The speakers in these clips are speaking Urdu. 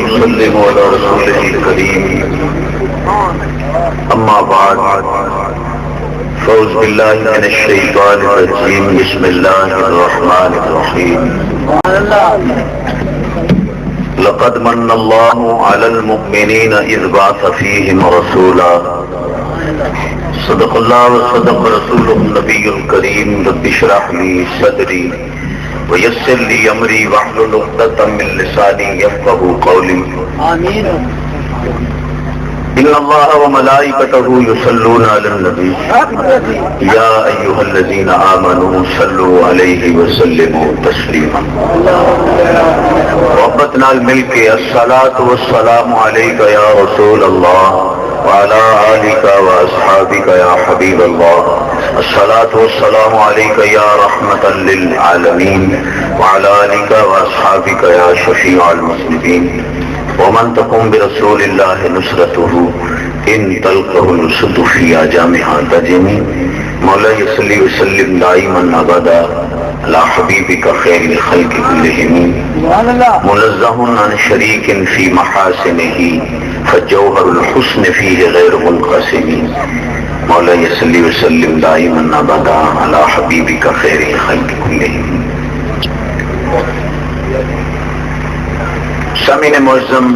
وسلم على رسوله الكريم اما بعد فاعوذ بالله من الشيطان الرجيم بسم الله الرحمن الرحيم لقد من الله على المؤمنين إذ بعث فيهم رسولا صدق الله وصدق رسوله النبي الكريم رب اشرح لي صدري ويسر لي امري واحلل عقدة من لساني يفقهوا قولي آمين. ان الله وملائكته يصلون على النبي يا ايها الذين امنوا صلوا عليه وسلموا تسليما. ربنا الملك الصلاة والسلام عليك يا رسول الله وعلى آلك وأصحابك يا حبيب الله. الصلاة والسلام عليك يا رحمة للعالمين وعلى آلك وأصحابك يا شفيع المذنبين. ومن تقم برسول الله نصرته إن تلقه الأسد في أجامها تجمي. مولاي صل وسلم دائما أبدا على حبيبك خير الخلق كلهم منزه عن شريك في محاسنه فجوهر الحسن فيه غير منقسم. مولاي صل وسلم دائما ابدا على حبيبك خير الخلق كلهم. سامعین معظم،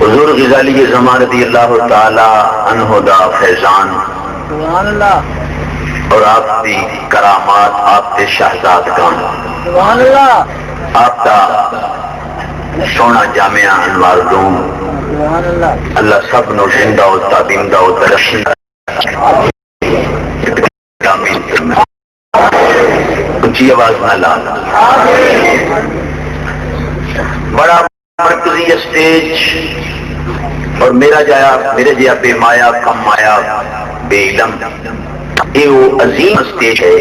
حضور غزالی زمان رضی اللہ تعالی عنہ دا فیضان سبحان اللہ اور آپ دی کرامات، آپ دے شہزادگان، سبحان اللہ آپ دا سونا جامعہ انوار دوم، سبحان اللہ اللہ سب نو زندہ و تعبیندہ و ترشید اونچی آواز نہ لا. بڑا مرکزی اسٹیج اور میرا جیا بے مایا کم مایا بے علم، یہ وہ عظیم اسٹیج ہے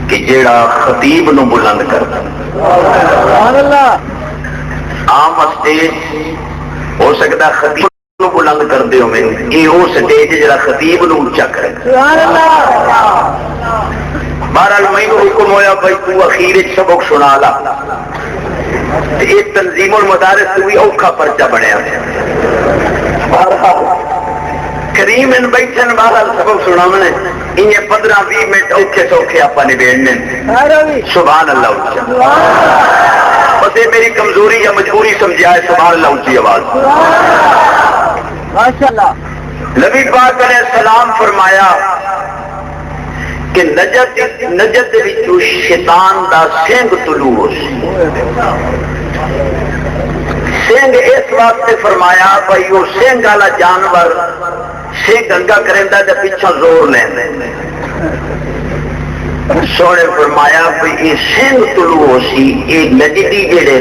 کہ جیڑا خطیب نو بلند کرتا. سبحان اللہ عام اسٹیج ہو سکتا خطیب نو بلند کر دے میں، یہ وہ سٹیج جڑا خطیب نو اونچا کرے. سبحان اللہ بہرحال مینوں حکم ہویا بھائی تو اخیر سبق سنا لا. یہ تنظیم المدارس تو بھی اوکھا پرچہ بنیا. کریم ان بیٹھن بہرحال سبق سناونے انہیں 15-20 منٹ اوکھے سوکھے آپ نے بیٹھنے. سبحان اللہ اونچا. بس یہ میری کمزوری یا مجبوری سمجھا ہے. سبحان اللہ اونچی آواز. ماشاءاللہ. نبی پاک علیہ السلام فرمایا کہ نجد وچوں شیطان دا سنگ طلوع ہو سی. سنگ اس واسطے فرمایا بھائی وہ سنگ والا جانور سنگ انگا کریندا تے پیچھے زور لیندے. سونے فرمایا بھائی یہ سنگ طلوع ہو سی، یہ نجدی جڑے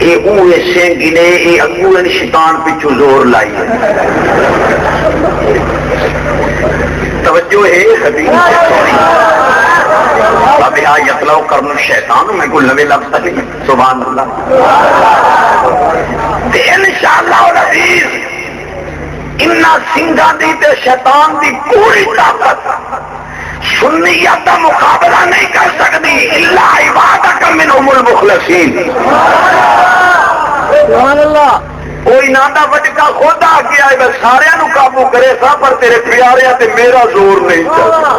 یہ اوے سنگ نے یہ اگو شیطان پیچھے زور لائی. توجہ ہے حدیث سونی. اب یہاں یتلو کرن الشیطان میں کوئی نوے لفظ نہیں. سبحان اللہ. تے انشاءاللہ العزیز انہاں سنگاں دی تے شیطان دی پوری طاقت سنیت کا مقابلہ نہیں کر سکتی الا عبادک منہم المخلصین. سبحان اللہ. کوئی نادا وٹکا خود آ کے آئے بس سارے نو قابو کرے سا پر تیرے پیارے تے میرا زور نہیں چلتا.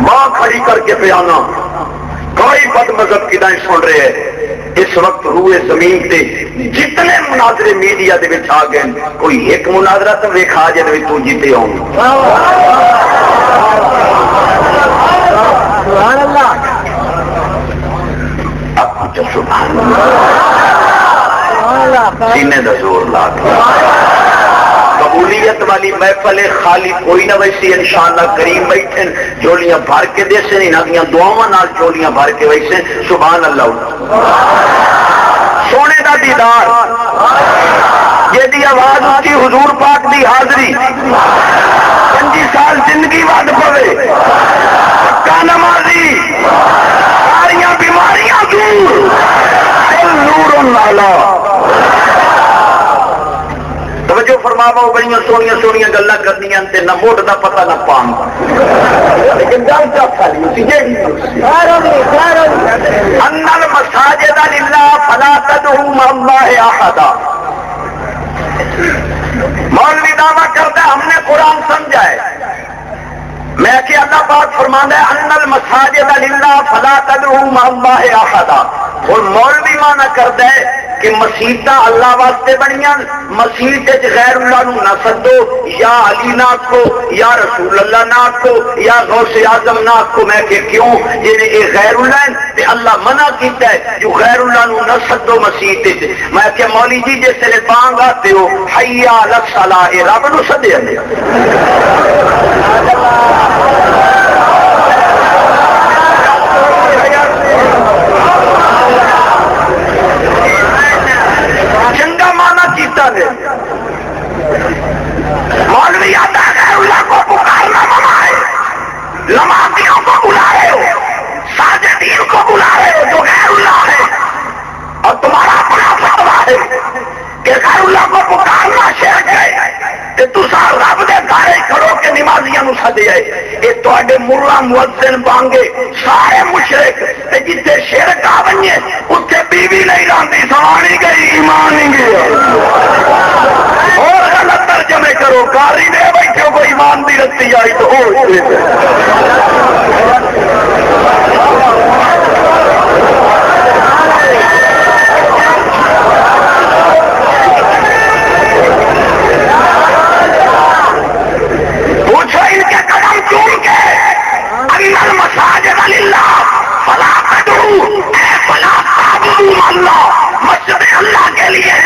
ماں کھڑی کر کے پیانا کوئی بد مذہب کی دائیں سن رہے ہیں. اس وقت روئے زمین تے جتنے مناظرے میڈیا دے وچ آ گئے کوئی ایک مناظرہ تو ویکھا جے تو جیتے ہوں. سبحان اللہ. سبحان سینے دا زور لا کے قبولیت والی محفل خالی کوئی نہ ویسی انشاءاللہ کریم بیٹھن جولیاں بھر کے دے سے انہاں دیاں دعاواں نال جولیاں بھر کے ویسے. سبحان اللہ. سونے دا دیدار یہ دی آواز اونچی حضور پاک دی حاضری 25 سال زندگی ود پوے پکا نمازی ساریاں بیماریاں دور نور اللہ. توجہ فرما ماوا بڑی سوہنیاں سوہنیاں گلاں کردیاں تے نہ موٹ دا پتہ نہ پان دا، لیکن گل چپ کھالی اسی جیڑی ان المساجد للہ فلا تدعوا مع اللہ احدا. مولوی دعویٰ کرتا ہے ہم نے قرآن سمجھا ہے. میں کہ اللہ پاک فرماتا ہے ان المساجد للہ فلا تدعوا مع اللہ احدا. اور مولوی مانا کرتا ہے کہ مسیتاں اللہ واسطے بنیاں، مسیت غیر اللہ نو نہ سدو، یا علی نہ آکھو، یا رسول اللہ نہ آکھو، یا غوث اعظم نہ آکھو. میں کہ کیوں؟ یہ غیر اللہ ہے تے اللہ منع کیتا ہے جو غیر اللہ نو نہ سدو مسیت. میں کہ مولی جی جس نے بانگ آتے ہو حی علی الصلاۃ رب نو سدے نے. مولوی آتا ہے غیر اللہ کو پکارنا منع ہے، نمازیوں کو بلا رہے ہو، ساجدین کو بلا رہے ہو جو غیر اللہ ہے، اور تمہارا اپنا فتویٰ ہے کہ غیر اللہ کو پکارنا شرک ہے کہ تساں رب دے گھر کھڑو کے نمازیاں نو سدیا ہے. یہ تواڈے ملا مؤذن بانگے سارے مشرک تے جتھے شرک آ بنے اتنے بیوی نہیں رہندی، سوانی گئی ایمان نہیں گیا. اور غلط ترجمے کرو، کاری نے بیٹھے ہو کوئی ایمان دی رتی آئی تو ہو. پوچھو ان کے قدم چوم کے ان المساجد للہ فلا تدعوا اے فلا تعبدوا اللہ. مسجد اللہ کے لیے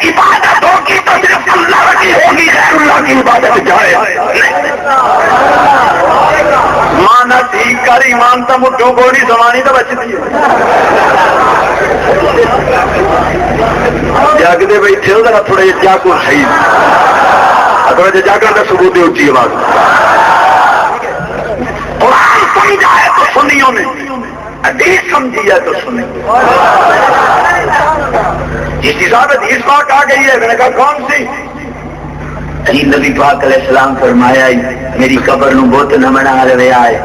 عبادت ہوگی تو صرف اللہ کی ہوگی، غیر اللہ کی عبادت جائے. مانا ٹھیک کر ایمان تو مٹھو گوڑی زمانی تو بچتی ہے. جاگتے بیٹھے ہو ذرا تھوڑے جاگو صحیح، تھوڑا جا جاگن کا ثبوت ہے اونچی آواز. قرآن سمجھائے تو سنیوں نے، حدیث سمجھی ہے تو سنی. جس حساب حدیث پاک آ گئی ہے میں نے کہا کون سی؟ جی نبی پاک علیہ السلام فرمایا میری قبر نو بت نہ بنا لوے آئے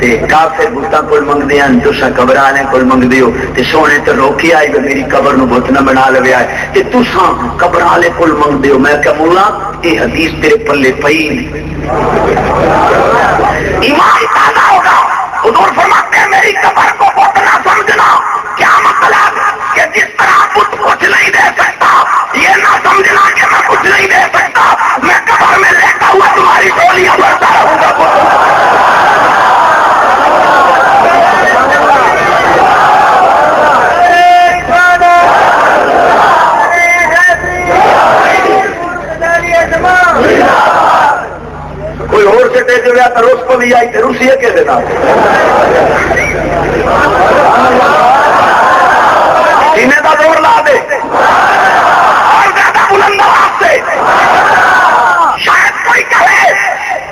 تے کافر بتاں کول منگدے ہیں، تساں قبر والے کول منگدے ہو تے سونے تے روکی آئی میری قبر نو بت نہ بنا لوے آئے تے تساں قبر والے کول منگدے ہو. میں کہ مولا یہ حدیث تیرے پلے پئی نہیں. ایمان تازہ ہوگا. حضور فرماتے ہیں میری قبر کو بت نہ سمجھنا. کیا مطلب کہ جس طرح بت کچھ نہیں دے سکتا یہ نہ سمجھنا کہ میں کچھ نہیں دے سکتا. میں قبر میں لیٹا ہوا تمہاری گولیاں بھرتا رہوں گا. کوئی اور سے ٹے جو تو روس کو بھی آئی تھے روسیے کے دینا سینے کا زور لا دے اور زیادہ بلند آواز سے. شاید کوئی کہے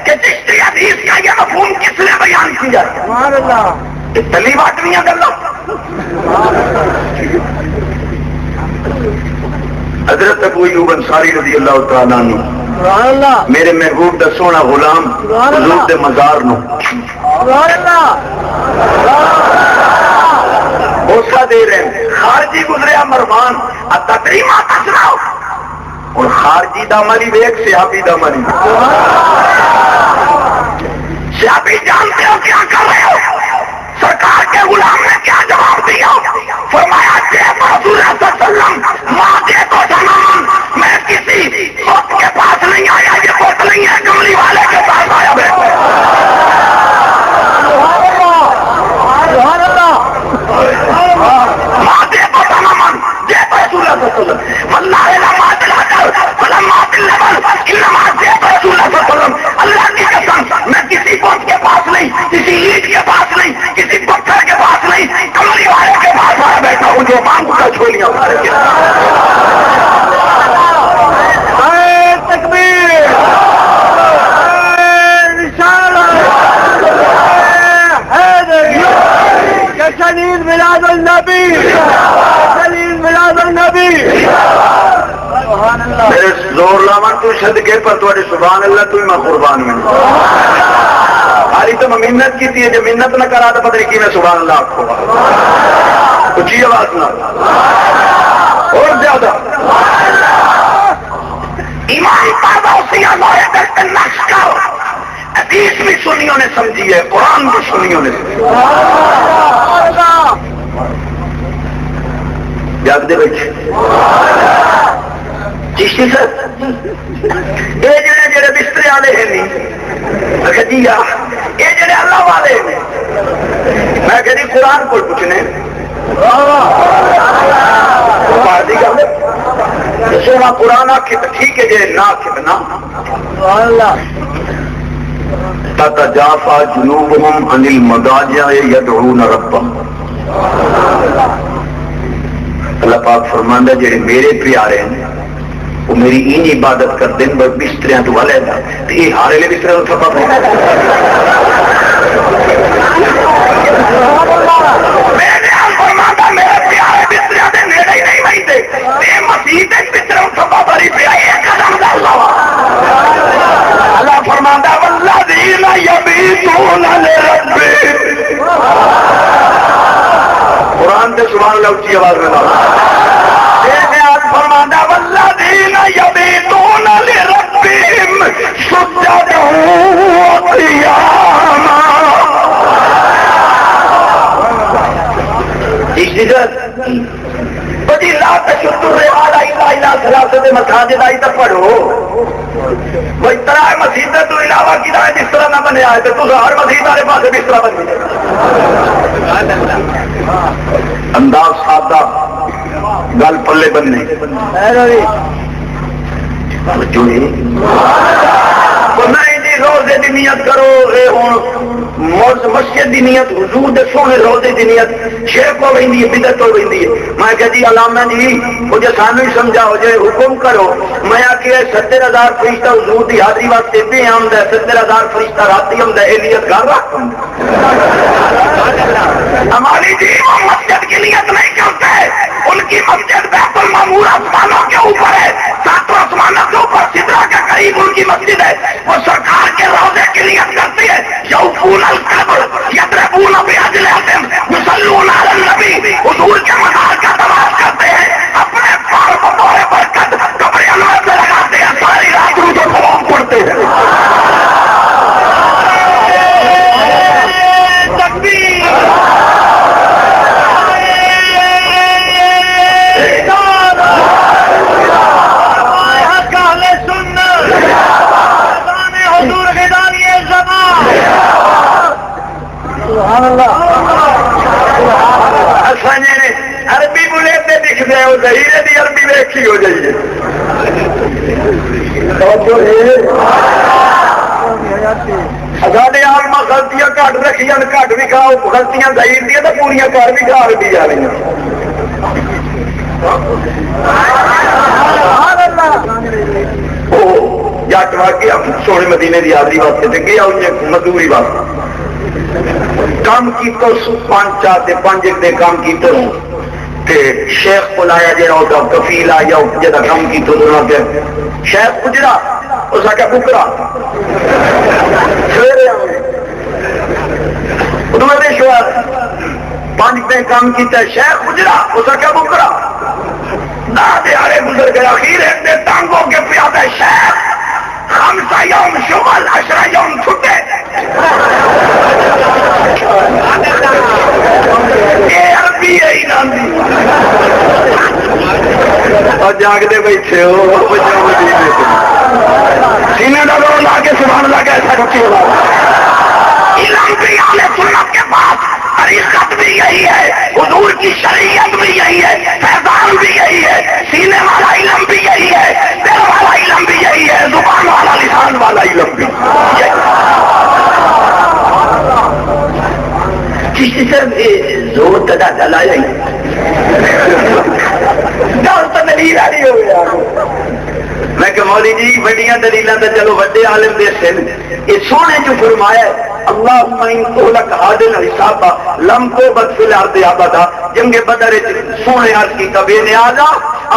کہ چشتی حدیث کا یہ مفہوم کس نے بیان کیا؟ یہ تلی باٹنیاں گلا. حضرت ابو ایوب انصاری رضی اللہ تعالیٰ عنہ میرے محبوب دا سونا غلام حضور دے مزار نو بوسا دے رہے ہیں. خارجی گزریا مروان تقریما تسراؤ اور خارجی دا مالی ویک سیابی دا مالی. سیابی جانتے ہو کیا کر رہے ہو؟ سرکار کے غلام نے کیا جواب دیا؟ فرمایا حضور صلی اللہ علیہ وسلم ماں دے تو سامان میں کسی بت کے پاس نہیں آیا. یہ بت نہیں ہے کملی والے کے پاس آیا. ماں دے تو سامان دے تو رسول اللہ صلی اللہ علیہ وسلم واللہ لما دلا کر فلما باللبن انما دے تو رسول اللہ صلی اللہ علیہ وسلم. اللہ کی قسم میں کسی بت کے پاس نہیں، کسی اینٹ کے پاس نہیں، کسی پتھر کے پاس نہیں، کملی والے کے پاس آیا بیٹھا ہوں جو مانگ کا چھوڑیاں مارے گیا. تکبیر شدید میلاد النبی، شدید میلاد النبی. میرے زور لاون تو صدقے پر تھوڑے سبحان اللہ تو میں قربان میں حالی تو میں محنت کی تھی جو محنت نہ کرا تو پتہ نہیں کی میں سبحان اللہ آخو اچھی آواز نہ اور زیادہ ایمان پادوسیاں لوہے دل پہ نقش کرو حدیث بھی سنیوں نے سمجھی ہے قرآن بھی سنیوں نے سمجھی جاگ دے بیٹھے چشتی سر یہ جڑے بسترے والے ہیں نہیں اچھا جی یہ جڑے اللہ والے ہیں میں کہتی قرآن کو پوچھنے سونا قرآن آخے تو ٹھیک ہے جی نہ آخے تو نہ تتجافى جنوبهم عن المضاجع يدعون ربهم اللہ پاک فرماندا جڑے میرے پیارے ہیں وہ میری این عبادت کرتے ہیں بس بستریاں تو علیحدہ تے یہ ہارے لے بسترے تو تھپا پے میرے فرماندا میرے پیارے بستریاں دے نیڑے ہی نہیں ویندے تے مسیح دے بسترے تو تھپا بری پیا ایک قدم دا اللہ فرماندا والذین یبیتون لربہم قرآن سے سبحان اللہ اچھی آواز میں فرماندا والذین یبیتون لربہم سجدا وقیاما بڑی لا تشد الرحال الا ثلاثه مساجد آئی تو پڑھو بھائی طرح مسجد تو علاوہ کی رائے جس طرح نہ بنے آئے تو ہر مسجد والے پاس بھی اس طرح بن گئے انداز سادہ گل پلے بننے روزے کی نیت کرو مسجد کی نیت حضور دے سونے روزے کی نیت شرک ہو رہی ہے بدعت ہو رہی ہے میں کہ جی علامہ جی مجھے سانو ہی سمجھاؤ جی حکم کرو میں آخیا 70,000 فرشتہ حضور کی حاضری واسطے بھی آمد ہے 70,000 فرشتہ راتی آمد ہے یہ نیت گھر رکھ ہماری جی وہ مسجد کی نیت نہیں کرتے ان کی مسجد بیت المعمور آسمانوں کے اوپر ہے 7 آسمانوں کے اوپر سدرا کے قریب ان کی مسجد ہے وہ سرکار کے روزے کی نیت کرتی ہے یوفون القبر یضربون باجلحتهم یصلون علی النبی حضور کے مزار کا طواف کرتے ہیں اپنے پاؤں کو بطور برکت قبر انور میں لگاتے ہیں ساری رات روزہ خواب پڑھتے ہیں عربی بولے تے دکھتے ہیں وہ ظہیرے دی عربی ویکھی ہو جائیے سارے آلما غلطیاں گھٹ رکھیاں گھٹ بھی کھاؤ غلطیاں ظہیر دیا تو پوریا گھر بھی کھا رہی جا رہی جٹ واقعی سونے مدینے کی حاضری واسطے گیا مزدوری واسطے کام کی تو 5 دے کام کی تو شیخ کو لایا جا کفیل آیا جا کام کی تو شیخ گجرا اس آ کے بکرا شوہر 5 دن کام کیا شیخ گجرا اس آ کے بکرا نہ دیہڑے گزر گیا اخیر ایک دن تانگ ہو کے پیادا شیخ 5 یوم شغل 10 یوم چھٹے اور جاگتے بیٹھے ہو سینے کا رو لا کے سبحان اللہ کا ایسا کچھ علم بھی اہل سنت کے پاس طریقت بھی یہی ہے حضور کی شریعت بھی یہی ہے فیضان بھی یہی ہے سینے والا علم بھی یہی ہے دل والا علم بھی یہی ہے زبان والا لسان والا علم بھی کسی سے زور تدا ڈلایا ہی گل تو دلیل آ رہی ہو گیا میں کہ مولی جی بڑیاں دلیلاں تو چلو بڑے عالم دے سن یہ سونے جو فرمایا اللہم ان تہلک عادل حسابا لم کو بدفل ارض ابدا جنگ بدر سونے عرض کی بے نیازا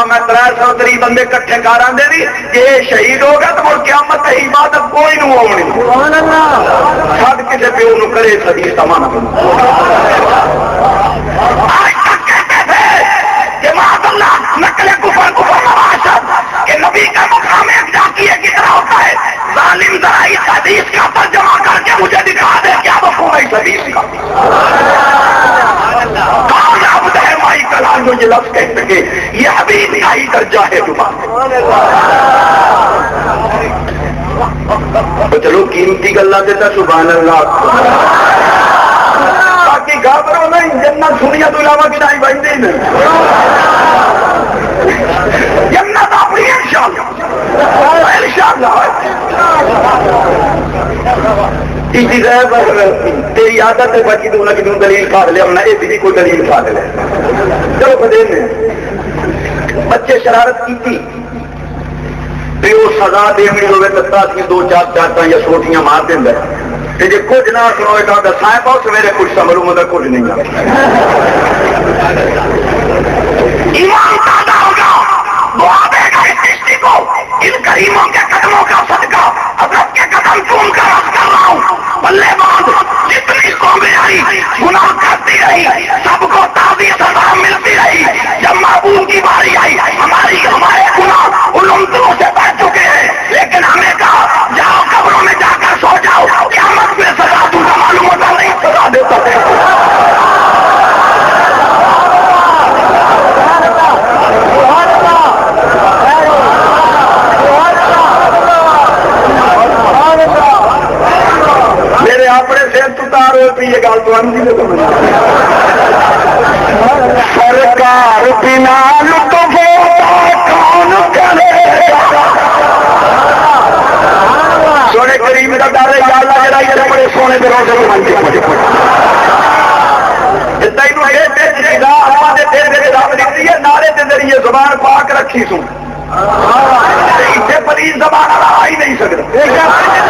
میں 303 بندے کٹھے کر آدھے نہیں کہ یہ شہید ہو گیا تو مڑ قیامت ہے عبادت کوئی نہ ہونی سب کسی پیو نو کرے حدیث کا مانا نقل کفر نواشد کہ نبی کا مقام ایک ڈاکیے کی طرح ہوتا ہے ظالم ذرا اس حدیث کا ترجمہ کر کے مجھے دکھا دے کیا مفہوم ہے اس حدیث کا کون عبد ہے مائی کلام جو یہ لفظ کہہ سکے یہ حبیب کا ہی درجہ ہے زبان تو چلو قیمتی گلا دیتا سبحان اللہ باقی گھبرو نہیں جنت سنیا تو علاوہ کی نہیں بھائی نہیں جنت اپنی انشاءاللہ تیری عادت ہے باقی تو انہیں کتوں دلیل کھا لیا انہیں یہ بھی کوئی دلیل کھا لیا چلو بدین نے بچے شرارت کی تھی پیو سزا دینی ہوئے تو تاکہ 2-4 چاٹاں یا سوٹیاں مار دینا کہ جی کچھ نہ سنوئے کہا دسائیں پاؤ سویرے کچھ سمروں مدر کچھ نہیں آتا ایمان تازہ ہوگا دعا دے گا اس رشتے کو ان کریموں کے قدموں کا صدقہ حضرت کے قدم چوم کر رکھ کر رہا ہوں بلے باندھ جتنی قومیں آئی گناہ کرتی رہی سب کو تازی سزا ملتی رہی جب معبود کی باری آئی ہمارے گناہ ان امتوں سے بڑھ چکے ہیں لیکن ہمیں کہا جاؤ قبروں میں جا کر سو جاؤ قیامت میں سزا دوں گا معلوم ہوتا نہیں سزا دیتا ہے میرے اپنے سر تار ہوئے پہ یہ گل تو سرکار بنا لطف کون کرے سونے قریب کا ڈر ہے یا اللہ جڑا یہ بڑے سونے دے روزے بن کے تینوں یہ رب دیکھتی ہے نعرے کے ذریعے زبان پاک رکھی سوں پلیز زبان آ ہی نہیں سکتا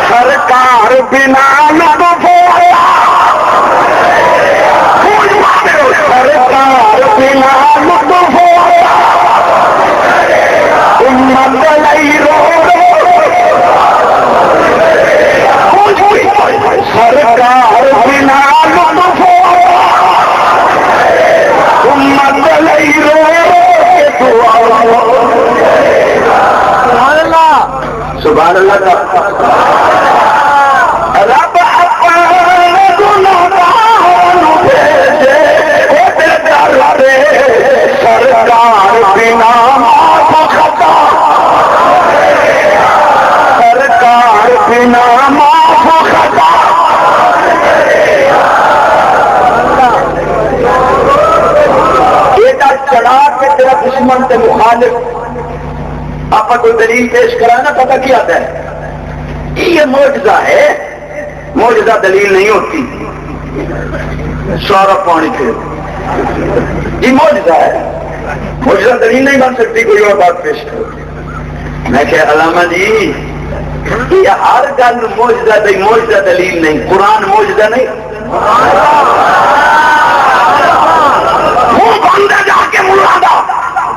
سرکار بنا لطف سرکار بنا لطف امت لئی رو سرکار بنا لطف امت لئی رو سبحان اللہ کا رب اپنے گناہوں بھیجے سرکار بنا معاف خطا سرکار بنا معاف خطا بیٹا چڑھا کے تیرا دشمن سے مخالف آپ کوئی دلیل پیش کرانا پتہ کیا آتا ہے یہ معجزہ ہے معجزہ دلیل نہیں ہوتی سارا پانی پھر یہ معجزہ ہے معجزہ دلیل نہیں بن سکتی کوئی اور بات پیش کرو میں کہ علامہ جی یہ ہر گل معجزہ نہیں معجزہ دلیل نہیں قرآن معجزہ نہیں جا کے ملادا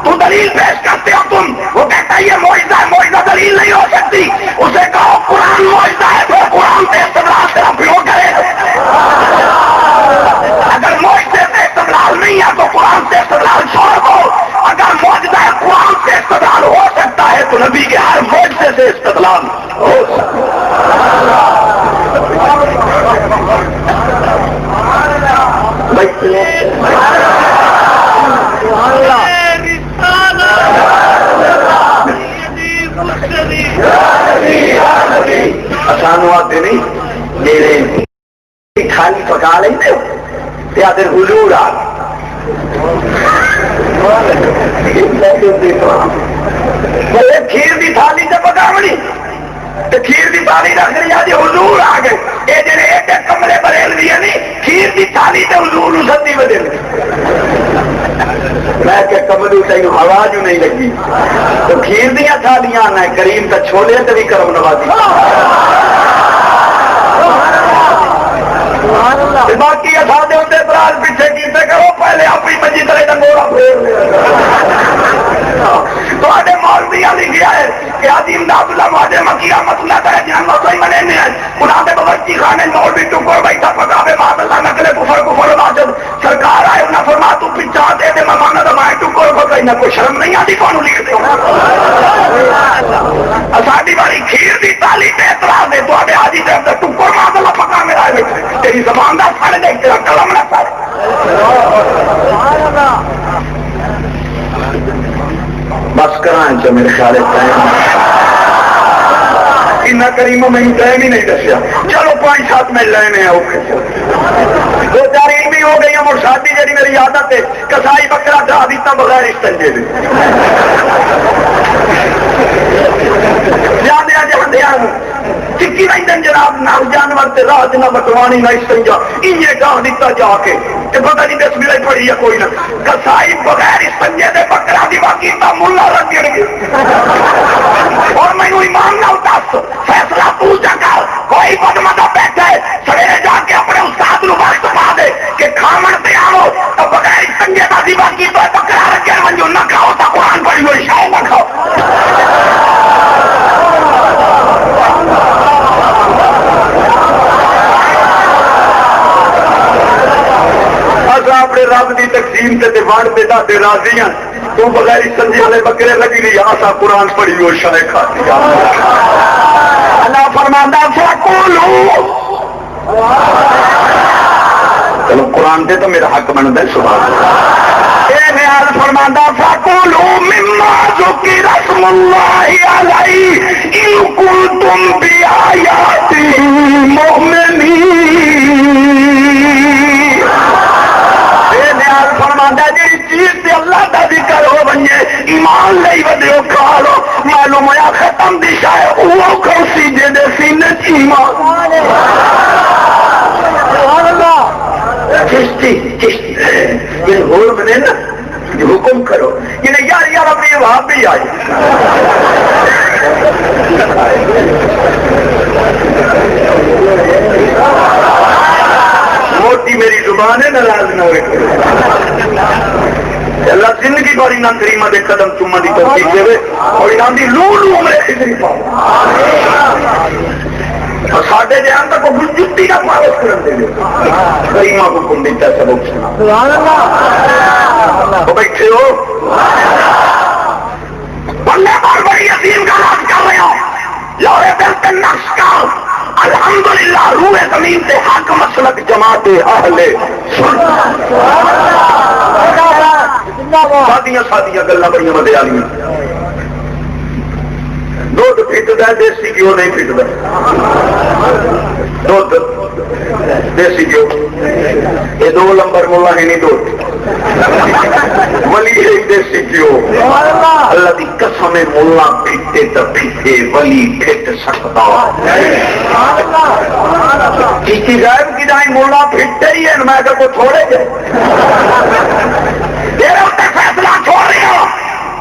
تو دلیل پیش کرتے ہو تم وہ کہتا ہے یہ معجزہ ہے معجزہ دلیل نہیں ہو سکتی اسے کہو قرآن معجزہ ہے تو قرآن سے استدلال صرف کیوں کرے اگر معجزے سے استدلال نہیں ہے تو قرآن سے استدلال چھوڑ دو اگر معجزہ ہے قرآن سے استدلال ہو سکتا ہے تو نبی کے ہر معجزے سے استدلال ہو سکتا سانو آتے نہیں میرے کھالی پکا لیں آتے حضور آ کھیر کی تھالی سے پکاونی کھیر کی تھالی رکھ رہی آج حضور آ گئے یہ جڑے ایک کمرے بریل بھی ہے نہیں کھیر کی تھالی سے حضور سدی بدل میں کہ کمرو تینوں ہوا جو نہیں لگی تو کھیر دیا تھالیاں نہ کریم کا چھولے تو بھی کرم نوازی باقی سارے ہوتے برال پیچھے کیتے کرو پہلے اپنی منجی طرح ڈنگورا پھیر لیا سے میرے خیال اتنا کریم میں ٹائم ہی نہیں دسیا. چلو 5-7 منٹ لینے ہیں اوکے 2-4 بھی ہو گئی اور شادی جی میری عادت ہے کسائی بکرا ڈا دیتا بغیر استنجے دے جاندیا جاندیا چکی نہیں جناب نہ جانور تے راج نہ بٹوانی نہ استنجا انجے ڈا دیتا جا کے پتہ نہیں بسم اللہ پڑھی ہے کوئی نہ کسائی بغیر استنجے دے بکرا دی باقی تا ملا رکھ گئے اور میں ایمان نہ دس فیصلہ تو جگہ کوئی بدمدہ بیٹھا ہے سویرے جا کے اپنے استاد نو وقت پا دے کہ کھامن پہ آؤ تو بغیر استنجے دا دی باقی تو بکرا رکھے منجو نہ کھاؤ تا قرآن پڑھی ہوئی شاید نہ کھاؤ. اپنے رب کی تقسیم سے وانڈ دے دے راضی ہیں تو بغیر سنجے والے بکرے لگی نہیں آسا قرآن پڑھی ہو شاید کھاتی اللہ فرماتا چلو قرآن دے تو میرا حق بنتا ہے سبحان اللہ. نیال فرماتا فَقُولُوا مِمَّا ذُكِرَ اسْمُ اللَّهِ عَلَيْهِ إِن كُنتُمْ بِآيَاتِهِ مُؤْمِنِينَ. فرماتا جی چیز سے اللہ کا ذکر ہو بنجے ایمان لئی ودے ہو کھا لو معلوم ہوا ختم دشا ہے وہ کھوسی جے دے سینے ایمان. چشتی چشتی یہ ہور بنے نا یہ حکم کرو یہ نہیں یار یار اپنی وہاں بھی آئی موٹی میری زبان ہے ناراض نہ ہوئے اللہ زندگی باری نہ کریمہ دے قدم چومہ دی توفیق دے اور انہاں دی لو لو میں خدری پاؤں اور ساڑھے جہاں تک وہ جتی نہ پاوس کرن دے کریمہ کو کن دیتا ہے سبق سنا سبحان اللہ وہ بیٹھے ہو بندے بار بڑی عظیم کا راز کر رہے ہو لوہے دل کے نقش کا الحمدللہ روح زمین سے حق مسلک جماعت اہل سادیاں سادیاں گلہ بڑیاں مدے آلیاں دودھ پھٹتا ہے دیسی گیو نہیں پھٹتا دودھ دیسی گیو یہ 2 نمبر مولا ہی نہیں دودھ ولی ہے دیسی گیو اللہ دی قسم مولا پھٹتے تو پھٹتے ولی پھٹ سکتا چیچی غائب کی جائیں مولا پھٹتے ہی ہے میں کہ کو چھوڑے گئے تیرے اتنے فیصلہ چھوڑ رہی ہو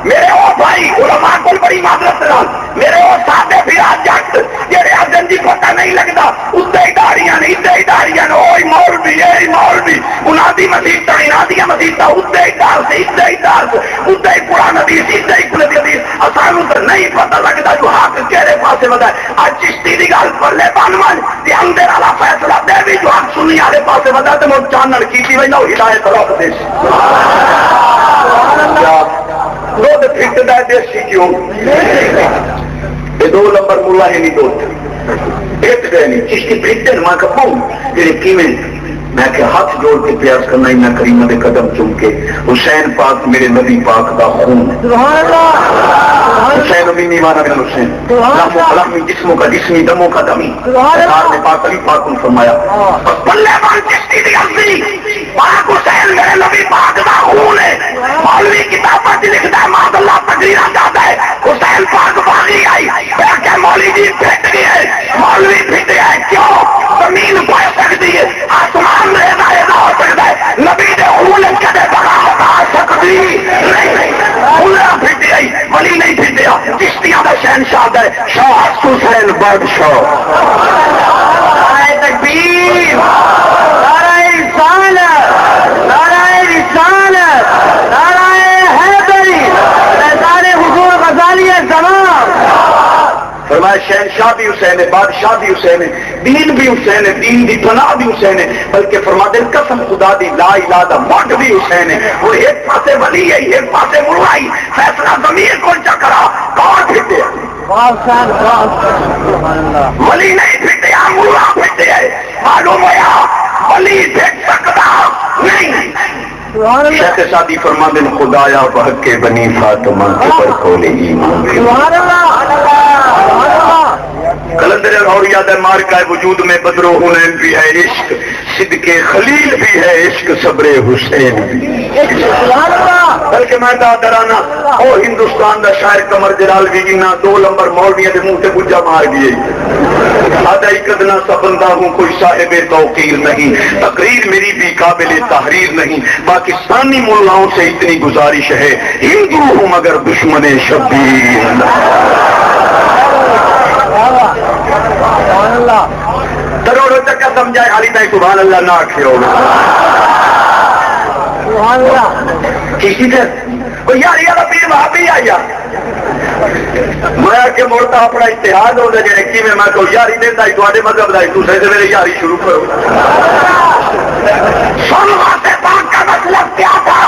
میرے وہ بھائی علماء کو بڑی معذرت نال میرے وہ سادے پھرا جٹ جڑے اجن دی پتہ نہیں لگتا اتنے ہی داڑیاں نہیں اتنے ہی داڑیاں اوہ مولوی اے مولوی انہاں دی مسیحت انہاں دی مسیحت اتنے ہی دار سے اتنے ہی دار سے اتنے ہی قرآن حدیث اتنے ہی قرآن حدیث اسانوں تو نہیں پتہ لگتا جو حق کہڑے پاسے ودا ہے اج چشتی دی گل پلے بن من تے اندر والا فیصلہ دے بھی جو حق سنی والے پاسے ودا تے مو چانن کیتی ویندا ہدایت رب دے سبحان اللہ. دودھ پھٹتا ہے دیسی کیوں یہ 2 نمبر مولا ہی نہیں دودھ پھٹ گئے نہیں چشتی پھٹتے میں کہ پاؤں جیسے کیویں میں کہ ہاتھ جوڑ کے پیاس کرنا ہی میں کریمہ دے قدم چوم کے حسین پاک میرے نبی پاک دا خون حسین ابھی نہیں مانا بن حسین لحم و لحمی جسموں کا جسمی دموں کا دمی سرکار نے پاک علی پاک نے فرمایا بلے بان چشتی دی عزی پاک حسین میرے نبی پاک دا خون ہے مولوی کتابت لکھتا ہے ماد اللہ تقریرہ جاتا ہے حسین پاک باغی آئی کہ مولوی جی پھٹ گئی ہے مولوی پھٹ گیا ہے کیوں زمین پہ سکتی ہے آسمان رہنا ہو سکتا ہے نبی دے خون کدے بغاوت آ سکتی نہیں خونہ پھٹ گئی ولی نہیں پھٹ گیا چشتیاں دا شہنشاہ ہے شاہ حسین بادشاہ نعرہ تکبیر نعرہ رسالت نعرہ رسالت نعرہ حیدری سردار حضور غزالی زمان فرمایا شہنشاہ بھی حسین ہے بادشاہ بھی حسین ہے دین بھی حسین ہے دین دی پناہ بھی حسین ہے بلکہ فرماتے ہیں قسم خدا دی لا الہ دا مٹ بھی حسین ہے وہ ایک پاسے ولی ہے ایک پاسے ملائی فیصلہ ضمیر کو چکرا کون پھٹے ولی نہیں پھٹے ملا پھٹے ہے معلوم ہوا ولی پھٹ سکتا نہیں شیخ سعدی فرماتے ہیں خدایا بحق کے بنی فاطمہ کے پر کھولے ایمان کے کلندر الاولیاء دے مارکہ وجود میں بدر و حنین بھی ہے عشق، صدق خلیل بھی ہے عشق، صبر حسین بھی بلکہ میں درانا او ہندوستان دا شاعر قمر جلالوی جنہ 2 نمبر مولویاں دے منہ تے بجا مار گئے آدھا قدنا سا بندہ ہوں کوئی صاحب توقیر نہیں، تقریر میری بھی قابل تحریر نہیں، پاکستانی ملاؤں سے اتنی گزارش ہے ہندو ہوں مگر دشمن شبیر کروڑوں چکا سمجھائے علی بھائی سبحان اللہ نہ آکھے ہوگا کسی سے کوئی یار یہ پیر وہاں بھی آیا میں آ کے موڑتا اپنا اتحاد ہوتا جائے کہ میں کوئی یاری دیتا ہی تو مذہب دائی دوسرے سے میرے یاری شروع کرو سنوا سے پاک کا مطلب کیا تھا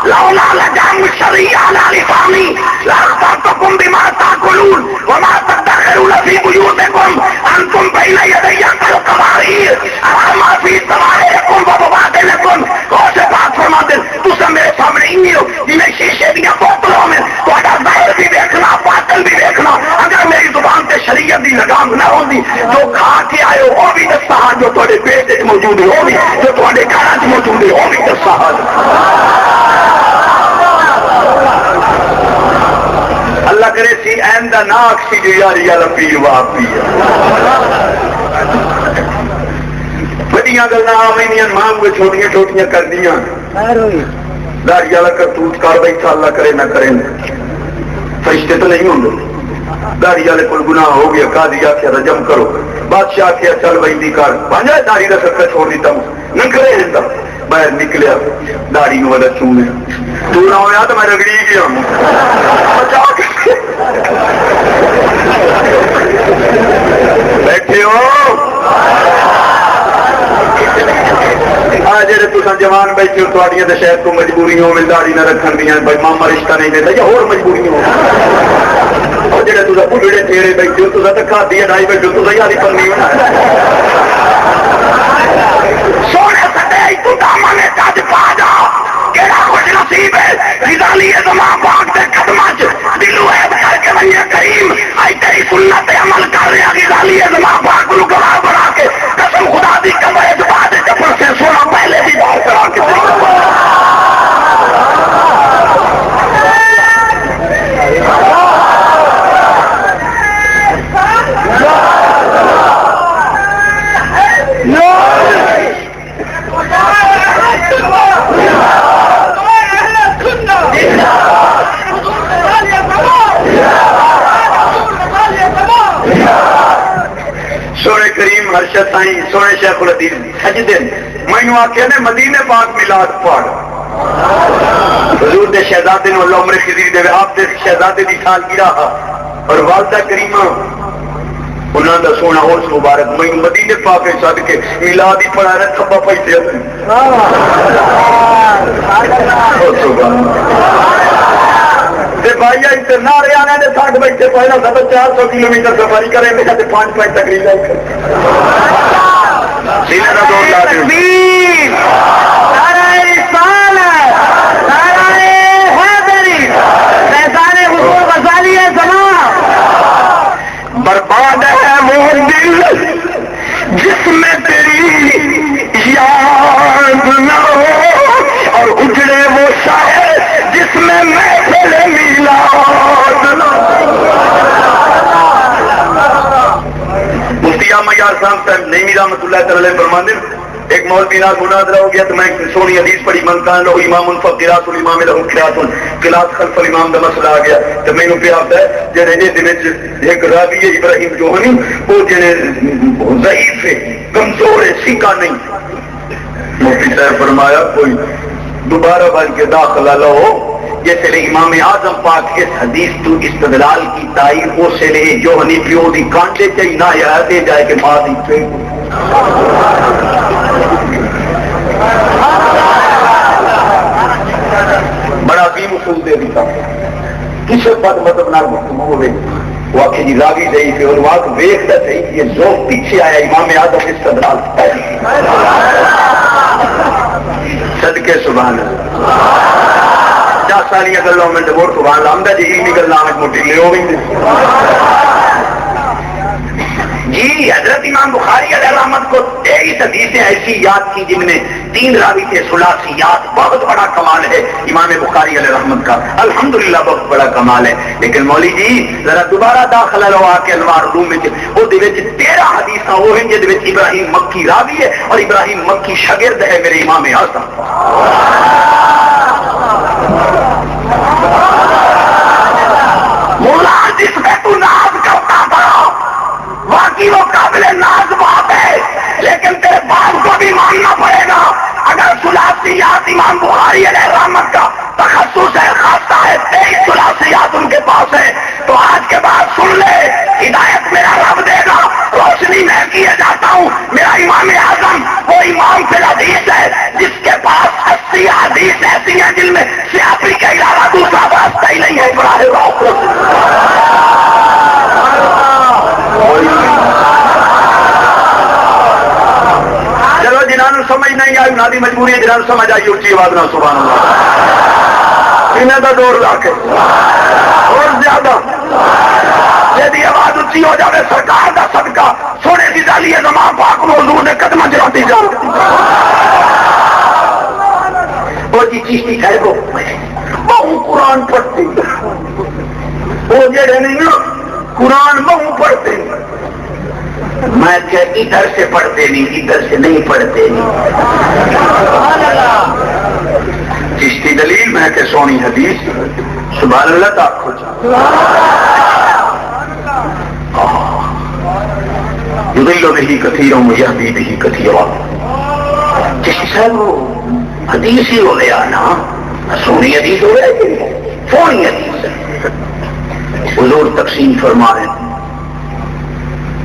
لولا لجام شریعہ لالفامی لاختارتکم بما تاکلون وما تدخرون فی بیوتکم انتم بین یدی کالقواریر اما فی سوائرکم وبوادلکم غوث پاک فرماتے تسا میرے سامنے ہی ہو میں شیشے دیا بوتلوں میں تھوڑا ظاہر بھی دیکھنا باطن بھی دیکھنا اگر میری زبان سے شریعت دی لگام نہ ہوتی جو کھا کے آئے ہو وہ بھی دستا جو تھوڑے پیٹ موجود ہو بھی جو تھوڑے گھر موجود ہے وہ بھی دستا اللہ کرے سی آئندہ ناک سی جو یاری والا پیر واپ پیر بڑیاں گلنا آمینیاں مانگ کو چھوٹیاں چھوٹیاں کر دیا داڑھی والا کرتوت کر بیٹھا اللہ کرے نہ کرے فرشتے تو نہیں ہوں گے داڑھی والے کو گناہ ہو گیا قاضی آخیا رجم کرو بادشاہ آخیا چل بھائی کر پانچ داڑھی کا سکا چھوڑ دیتا ہوں نہ کرے دیتا باہر نکلیا داڑھی کو والا چومے تو نہ ہوا تو میں رگڑی گیا ہوں بیٹھے ہو جی تصا جوان بیٹھے ہو تھوڑیاں تو شاید کو مجبوری ہو داڑھی نہ رکھن دیا بھائی ماما رشتہ نہیں دیتا یا اور مجبوری ہو اور جڑے تصا بڑھڑے تھیڑے بیٹھے ہو تصا تو کھاتی ہے ڈائی بیٹھے ہو تصا یاری پنی ہونا سونے سٹے تو دامن جج پا جا کیڑا خوش نصیب ہے رضالی زمان پاک دے قدمہ دلو عیب کر کے بھئی کریم آئی تیری سنت عمل کر رہا رضالی زمان پاک کو گواہ بنا کے قسم خدا دی کمر اعتبار دے چپر سے سونا پہلے بھی بار کرا کے سونے کریم ارشد سائیں سونے شیخ الحدیث سجدے مینوں آخیا نے مدینے پاک میلاد پڑھ حضور دے شہزادے نو اللہ عمر خضر دے آپ دے شہزادے دی سالگرہ اور والدہ کریمہ انہاں دا سونا اور مبارک مینوں مدینے پاک سد کے میلاد ہی پڑھا رہا کھبا پیسے بھائی نہ ہریانہ نے ساتھ بیٹھے پہلا سب 400 کلومیٹر سفاری کریں گے 5 پوائنٹ تقریب برباد ہے وہ دل جس میں تیری یاد نہ ہو اور اجڑے وہ شاعر جس میں محفل میلاد نہ مفتی احمد یار صاحب نعیمی رحمۃ اللہ تعالی علیہ فرماتے ہیں ایک مولوی نال مناظرہ ہو گیا تو میں سونی حدیث پڑھی من کان لو امام فقرات الامام له قرات خلف الامام دا مسئلہ آ گیا تو مینوں پہ آتا ہے جڑے دے وچ ایک راوی ہے ابراہیم جوہنی وہ جڑے ضعیف ہے کمزور ہے سکا نہیں مفتی صاحب فرمایا کوئی دوبارہ بن کے داخلہ لو جیسے لئے امام اعظم پاک اس حدیث تو استدلال کی تائید اس سے لئے جوہنی پیو دی کانٹے چاہی نہ یا دے جائے کہ ماں دی پہ بڑا عظیم اصول دے دیتا کسی بات مطلب نہ گفتگو ہوئے وہ آخری جی راوی ضعیف ہے اور وہاں ویکھتا صحیح یہ ذوق پیچھے آیا امام اعظم استدلال صدقے سبحان اللہ 10 سالیاں گلوں میں ووٹ سبحان اللہ آمدہ جی علمی گلوں میں موٹی لے ہو گئی جی حضرت امام بخاری علیہ رحمت کو 23 حدیثیں ایسی یاد کی جن میں 3 راوی تھے ثلاثیات بہت بڑا کمال ہے امام بخاری علیہ رحمت کا الحمدللہ بہت بڑا کمال ہے لیکن مولی جی ذرا دوبارہ داخلہ لو آ کے انوار علوم میں وہ 13 حدیث وہ ہیں جن میں ابراہیم مکی راوی ہے اور ابراہیم مکی شاگرد ہے میرے امام اعظم مولا جس میں تو ناز کرتا تھا باقی وہ قابل ناز بات ہے لیکن تیرے باپ کو بھی ماننا پڑے گا اگر ثلاثیات امام بخاری علیہ رحمت کا تخصص ہے خاصہ ہے 23 ثلاثیات ان کے پاس ہے تو آج کے بعد سن لے ہدایت میرا رب دے گا روشنی میں کیے جاتا ہوں میرا امام اعظم وہ امام فی الحدیث ہے جس کے پاس 80 حدیث ایسی ہیں جن میں سیاسی کے علاوہ دوسرا واسطہ ہی نہیں ہے براہ راست چلو جنہوں سمجھ نہیں آئی انہوں کی مجبوری ہے جنہوں سمجھ آئی اچھی آواز نہ سبحان اللہ انہیں کا دور لا کے اور زیادہ جی آواز اچھی ہو جائے سرکار کا صدقہ سونے کی ڈالی زمان پاک حضور نے قدم چلاتی جا وہ جی چیشتی کہہ دو بہو قرآن پڑھتی وہ جڑے نہیں نا قرآن بہو پڑھتے میں کہ ادھر سے پڑھتے نہیں ادھر سے نہیں پڑھتے چشتی دلیل میں کہ سونی حدیث سبحان اللہ تا کھوچا یضل به کثیرا ویہدی به کثیرا چشتی صاحب وہ حدیث ہی ہو گیا نا سونی حدیث ہو گیا سونی حدیث حضور تقسیم فرمائے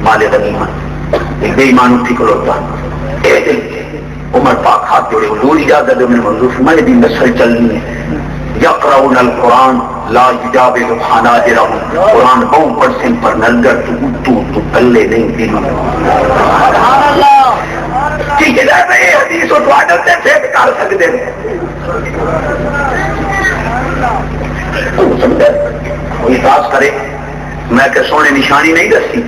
مال غنیمت ایک بے ایمان اٹھی کھلوتا ایک دن عمر پاک ہاتھ جوڑے حضور اجازت میں منظور فرمائے دین نسل چلنی ہے یقرؤون القرآن لا یجاوز حناجرہم قرآن بہوں پڑھیں پر نلگر تو کلے نہیں دین سبحان اللہ کہ ہدایت یہ حدیث و توادر سے فیٹ کر سکتے ہیں سمجھے کوئی احساس کرے میں کہ سونے نشانی نہیں دستی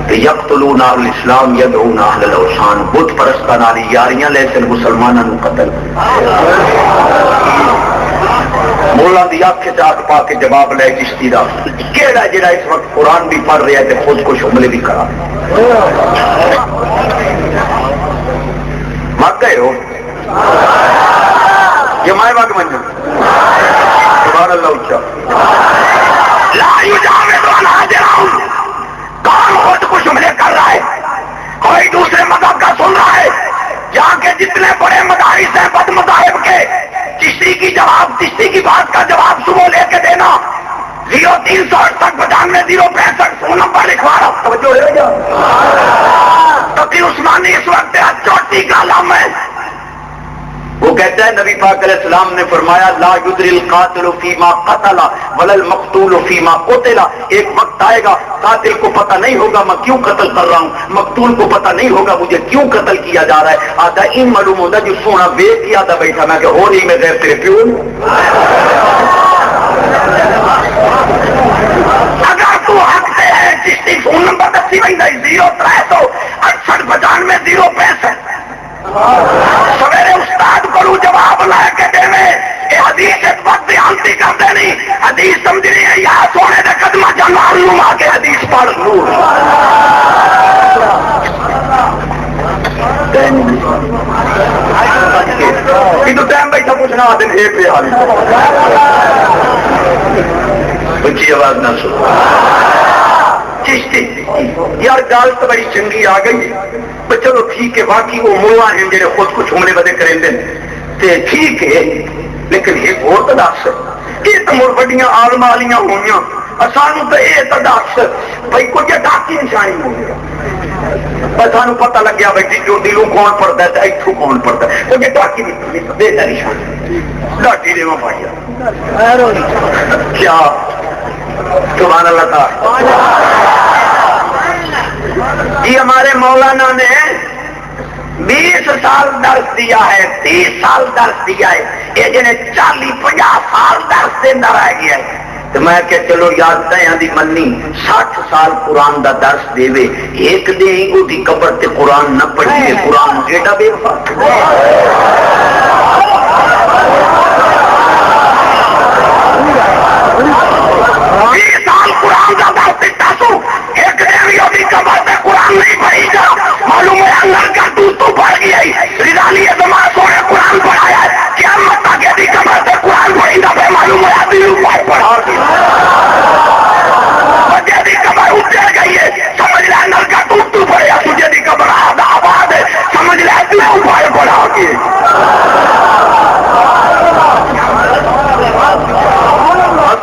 کہ یقتلون اہل الاسلام یدعون اہل الاوثان بت پرستان والی یاریاں لے سن مسلمانوں کو قتل مولا دی آنکھ چاک پا کے جواب لے چشتی دا کیڑا جڑا اس وقت قرآن بھی پڑھ رہا ہے تے خود کو حملے بھی کرا مت گئے ہو یہ مائے باغ منجو سبحان اللہ اچھا لا یجاوز حناجرہم کون خود کو حملے کر رہا ہے کوئی دوسرے مذہب کا سن رہا ہے جہاں کے جتنے بڑے مدارس ہیں بد مذاہب کے چشتی کی بات کا جواب صبح لے کے دینا 0368 065 فون نمبر لکھوا رہا توجہ ہے کیا تقی عثمانی اس وقت چوٹی کا علم ہے وہ کہتا ہے نبی پاک علیہ السلام نے فرمایا لا یدری القاتل فیما قتل ولا المقتول فیما قتل ایک وقت آئے گا قاتل کو پتہ نہیں ہوگا میں کیوں قتل کر رہا ہوں مقتول کو پتہ نہیں ہوگا مجھے کیوں قتل کیا جا رہا ہے آتا ان معلوم ہوتا جو سونا وے کیا تھا بیٹھا میں کہ ہو رہی میں غیر تیرے پیو اگر تو حق سے ہے چشتی فون نمبر دسی بھائی 0368 065 سویرے استاد کو جواب لے کے دے میں یہ حدیث اس وقت بیانتی کرتے نہیں حدیث سمجھ رہی ہے یا سونے دے قدمہ جانوار لوں آ کے حدیث پڑھ لوں تو ٹائم بیٹھا پوچھنا دن ایک پہ حالی اچھی آواز نہ سن چشتی یار گال تو بڑی چنگی آ گئی چلو ٹھیک ہے باقی وہ مولا ہیں جنہیں خود کچھ حملے بدے کریں دیں ٹھیک ہے لیکن ایک اور تداس یہ تو مر بڑیاں عالم والیاں ہوئیاں سانو تو یہ تداس بھائی کچھ ڈاکی نشانی ہوئی سانو پتہ لگ گیا بھائی جو دلوں کون پڑتا ہے اتوں کون پڑتا ہے کیونکہ ڈاکی بے نشانی ڈاکی دے میں پایا کیا سبحان اللہ تعالی یہ ہمارے مولانا نے 20 سال درس دیا ہے، 30 سال درس دیا ہے، یہ جنہیں 40-50 سال درس دینا رہ گیا ہے، تو میں کہ چلو یاد دیں دی منی 60 سال قرآن دا درس دے وے، ایک دے ہی کو دی قبر تے قرآن نہ پڑھیے، قرآن ایڈا بے وفا 20 سال قرآن کا درس دیتا سو، ایک دے بھی قبر تے قرآن نہیں پڑھی جا، معلوم ہے اللہ کا تو پڑھ گیا ہی، رضالی زمان سونے قرآن پڑھایا ہے، قیامت تک دی قبر تے قرآن پڑھی دا بے معلوم ہے آدھی اوپر پڑھا گیا بچے دی قبر اٹھے گئی ہے، سمجھ لے نل کا تو پڑھیا تجھے دی قبر آباد ہے، سمجھ لے تو اوپر پڑھا گیا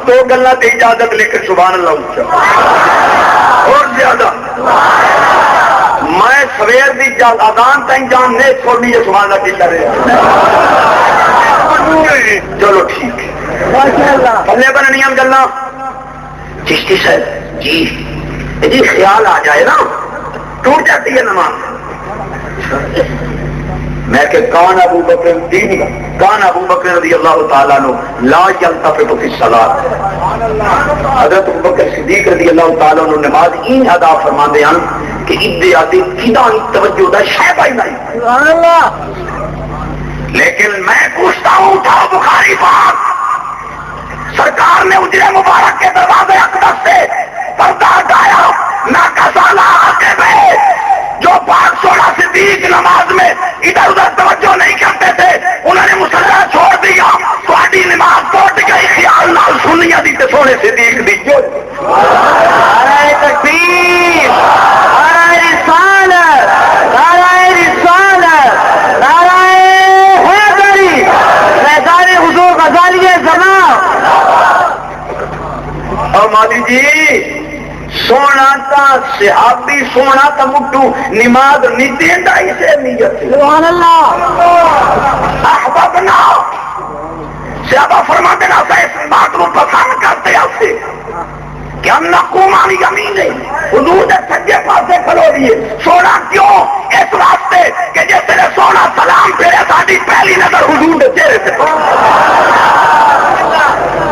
دو گلہ دی اجازت لے کر سبحان اللہ اچھا اور زیادہ میں سویر دی اذان تین جان نہیں چھوڑنی ہے سبحان اللہ کی طرح چلو ٹھیک ہے پلے بننیاں گلہ چشتی صاحب جی خیال آ جائے نا ٹوٹ جاتی ہے نماز میں کہ کان ابو بکر دین کان ابو بکر رضی اللہ تعالیٰ عنہ لا یلتفت فی الصلاۃ حضرت ابو بکر صدیق رضی اللہ تعالیٰ عنہ نماز این ادا فرماندے ہیں کہ ادے آدھی کدا توجہ دا شے نہیں سبحان اللہ لیکن میں پوچھتا ہوں تھا بخاری پاک سرکار نے اجرے مبارک کے دروازے اقدس سے پردہ ہٹایا نہ کسالا آگے میں جو پاک سونا صدیق نماز میں ادھر ادھر توجہ نہیں کرتے تھے انہوں نے مسلح چھوڑ دیا تھوڑی نماز ٹوٹ گئی خیال نال سنیا دی تے سونے صدیق دی جو نعرہ تکبیر نعرہ رسالت نعرہ رسالت نعرہ حیدری میدان حضور غزالی زمان اور مادی جی سونا تا صحابی سونا تا مٹو نماز نہیں دیندا اسے نیت سبحان اللہ احبابنا صحابہ فرماتے نا اس بات کو پسند کرتے آپ سے کہ ہم نقوم علی یمین حضور دے سجے پاسے کھلو دیے سونا کیوں اس واسطے کہ جس نے سونا سلام پھیرے ساری پہلی نظر حضور دے چہرے سے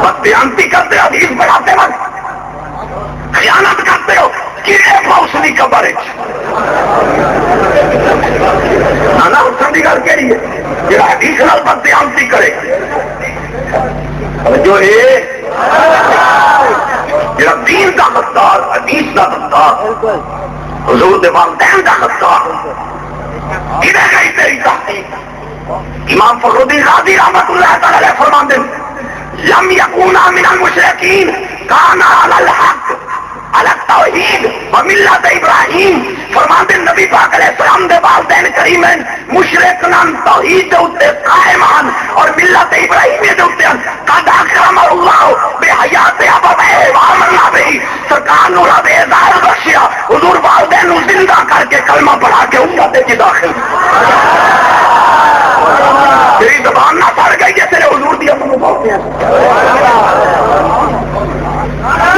بدیانتی کرتے حدیث بڑھاتے وقت خیانت کرتے ہو کیڑے پاؤسنی قبر نانا حسن کی گل کہڑی ہے جڑا حدیث نال بدیانتی کرے جو ہے جڑا دین کا غدار حدیث کا غدار حضور دے والدین کا غدار کدھر گئی تیری تحقیق امام فخر الدین رازی رحمت اللہ تعالی علیہ فرماتے ہیں لم یکونا من المشرکین کانا علی الحق علی التوحید و ملت ابراہیم فرماتے نبی پاک علیہ السلام دے والدین کریمین مشرک نام توحید دے اوتے قائمان اور ملت ابراہیم دے اوتے قد اکرم اللہ بحیات ابویہ و آمنا بہ سرکار نور بے ظاہر بخشیا حضور والدین نو زندہ کر کے کلمہ پڑھا کے امت وچ داخل تیری زبان نہ پڑ گئی ہے تیرے حضور دی اپنے بولتے ہیں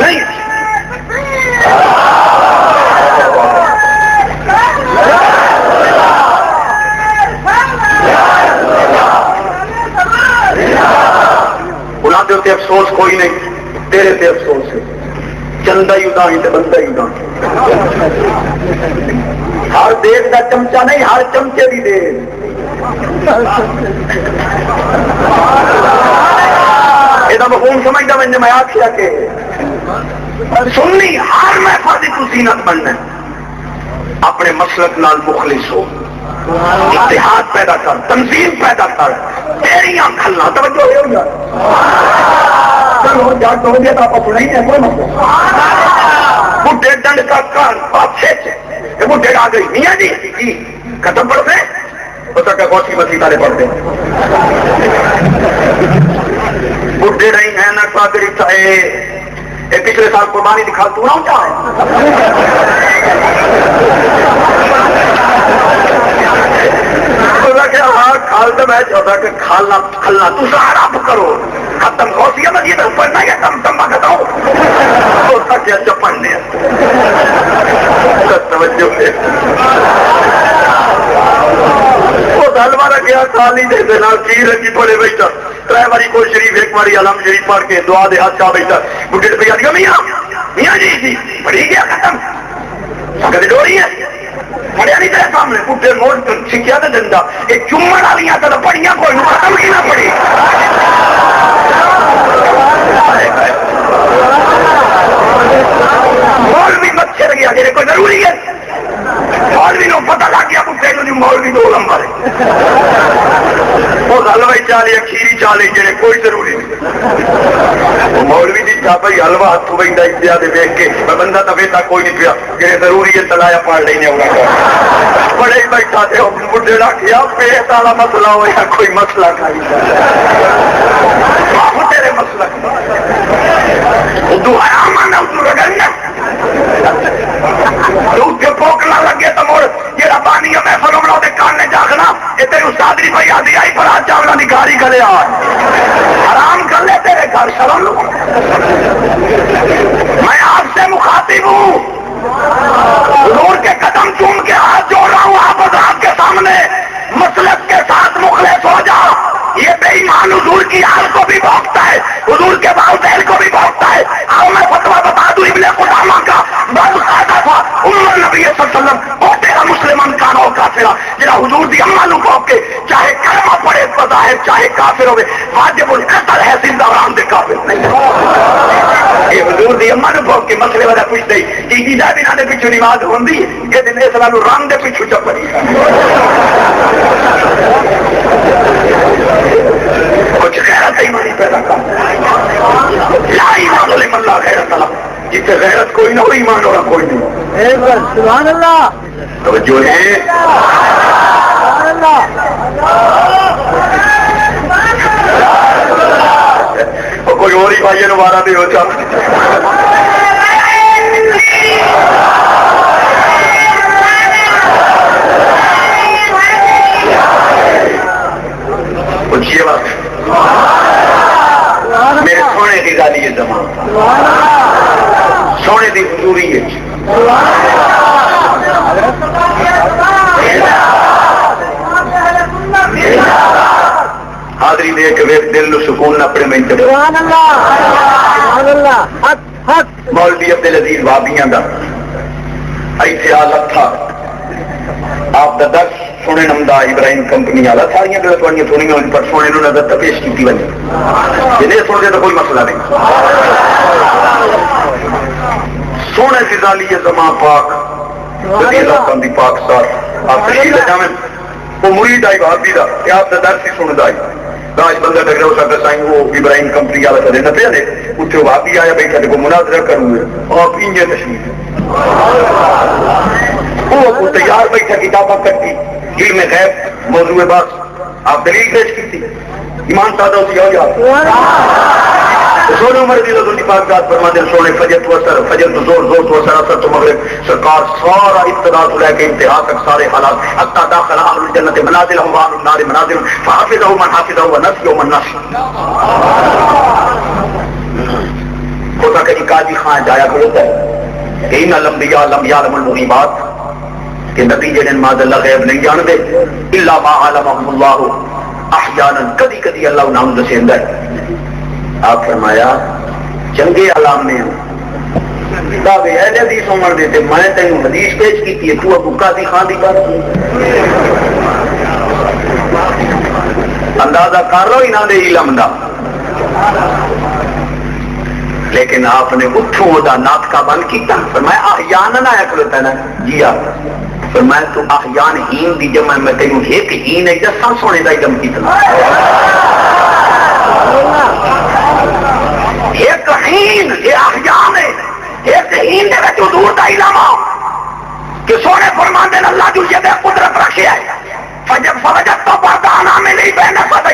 نہیں انہاں دے تے افسوس کوئی نہیں تیرے تے افسوس ہے چندہ ہی ادا ہی تے بندہ ہی ادا ہر دیش کا چمچہ نہیں ہر چمچے بھی دے یہ مفہوم سمجھتا میں آخیا کہ سننی ہر محفل کی زینت بننا اپنے مسلک نال مخلص ہو اتحاد پیدا کر تنظیم پیدا کر تیریاں کھلنا توجہ ہو جا چلو جا تو ہو گیا تو آپ نہیں ہے کوئی مسئلہ بڈھے ڈنڈ کا کان پاچھے یہ بڈھے آ گئی میاں جی جی ختم پڑھ دیں ہو سکتا کوسی مسیح والے پڑھ دیں بڈھے نہیں ہیں نہ پاگڑی چاہے پچھلے سال قربانی دکھا تو نہ چاہے ہاں کھال تو میں چاہتا کہ کھالنا کھلنا تو سارا کرو ختم کوسی مسیح تو اوپر نہ کم کم بتاؤ ہو سکے چپڑنے توجہ دلوا رکھیا تالی دے نال چیر رکھی پڑے بیٹھا ترے باری کوئی شریف ایک باری علم شریف پڑھ کے دعا دے ہاتھ چا بیٹھا بڈھے پہ آدھا میاں میاں جی پڑھی گیا ختم سکت ڈوری ہے پڑھیا نہیں تیرے سامنے بڈھے موڑ سکھیا تو دندا ایک چومن والی تو پڑھیاں کوئی ختم کی نہ پڑھی مولوی مچھر گیا جی کوئی ضروری ہے مولوی نو پتہ لگ گیا بڈھے نو مولوی دو لمبا ہے وہ حلوے چالے کھیری چالے جڑے کوئی ضروری نہیں وہ مولوی جی تھا بھائی حلوا ہاتھ بہت اتیا دیکھ کے بندہ تو بیٹا کوئی نہیں پیا جڑے ضروری ہے تلایا پڑ لینے بڑے ہی بیٹھا تھے بڈھے رکھیا پیٹ والا مسئلہ ہو یا کوئی مسئلہ کھائی تیرے مسئلہ اردو حرام آنا اردو رگڑنا پوکنا لگے تو مڑ جا پانی محفل بنا دے کانے جاگنا یہ تیری استادری بھائی آدھی آئی پر چاولا کی گاڑی کرے حرام کر لے تیرے گھر شرم لو میں آپ سے مخاطب ہوں حضور کے قدم چوم کے ہاتھ جوڑ رہا ہوں آپ حضرات کے سامنے مسلک کے ساتھ مخلص ہو جا یہ بے ایمان حضور کی آل کو بھی بھوکتا ہے حضور کے باؤدیل کو بھی بھوکتا ہے آؤ میں فتویٰ بتا دوں ابن قدامہ کا بس قاعدہ تھا عمر نبی صلی اللہ علیہ وسلم اور تیرا مسلمان کانا ہو کافرہ جنہا حضور دی امہ نو بھوک کے چاہے کلمہ پڑے بظاہر چاہے کافر ہوئے واجب القتل ہے زندہ رام دے کافر نہیں یہ حضور دی امہ نو بھوک کے مسئلے وجہ پوچھ دئی کہ جی دائے بنا دے پیچھو نماز ہوندی یہ دن اسلام رام دے پیچھو چپڑی کچھ غیرت ایمانی پیدا کر لا ایمان لمن لا غیرت اللہ جسے غیرت کوئی نہ ہو ایمان ہونا کوئی نہیں سبحان اللہ توجہ ہے سبحان اللہ کوئی اور ہی بھائی نوارا دے ہو چاہ پوچھئے بات میرے سونے کی گالی زمان سونے کی حضوری ہے حاضری دے کے ویک دل نو سکون اپنے میں سبحان اللہ حق حق مولوی عبدالعزیز وابیاں دا ایتھے حالت تھا آپ دا درس سونے نمدہ ابراہیم کمپنی والا ساری گلت والیاں سنیاں پر سونے نو نظر پیش کی بنی جنہیں سن دے تو کوئی مسئلہ نہیں سونے کی ذالی زمان پاک رضی اللہ عنہ پاک سار آپ تشریف جامع وہ مرید آئی بھابی دا کہ آپ دا درس ہی سن دائی راج بندہ ڈگ رہا سکتا سائیں وہ ابراہیم کمپنی والا سدے نہ پہ دے اتنے وہ بھابی آیا بیٹھا دے کو مناظرہ کروں گے آپ انجے تشریف وہ تیار بیٹھا کتابہ کرتی علم غیب موضوع بات آپ دلیل پیش کی تھی ایمان سادہ اسی ہو جاتا سونے عمر دی رضی اللہ پاک فرما دے سونے فجر تو اثر فجر تو زور زور تو اثر اثر تو مغرب سرکار سارا ابتدا سے لے کے انتہا تک سارے حالات حتی داخل اہل الجنت منازلهم واہل النار منازلهم فحافظه من حافظه ونسيه من نسيه خدا کہیں قاضی خان جایا کرتا ہے کہ ان الانبیاء لم یعلم المغیبات کہ نبی جنہیں ماذا اللہ غیب نہیں جان دے الا ما علمهم اللہ احیانا کدی کدی اللہ نام دسیندہ ہے آپ فرمایا چنگے علام نے کتاب اہل حدیث عمر دیتے میں تینوں حدیث پیش کی تھی تو ابو قاضی خان دی بات اندازہ کر رہو ہی نہ دے علم دا لیکن آپ نے اتھوں دا ناطقہ بند کیتا فرمایا احیانا نہ اکلتا نا جی آپ فرمایا تو احیان ہین دی جمع میں تینوں ایک ہین ہے جسا سونے دا علم کیتا ایک ہین یہ احیان ہے ایک ہین دے وچ حضور دا علم کہ سونے فرمان دے اللہ جو یہ قدرت رکھے ہے فجب فوجت تو پردانا میں نہیں بہنا پتہ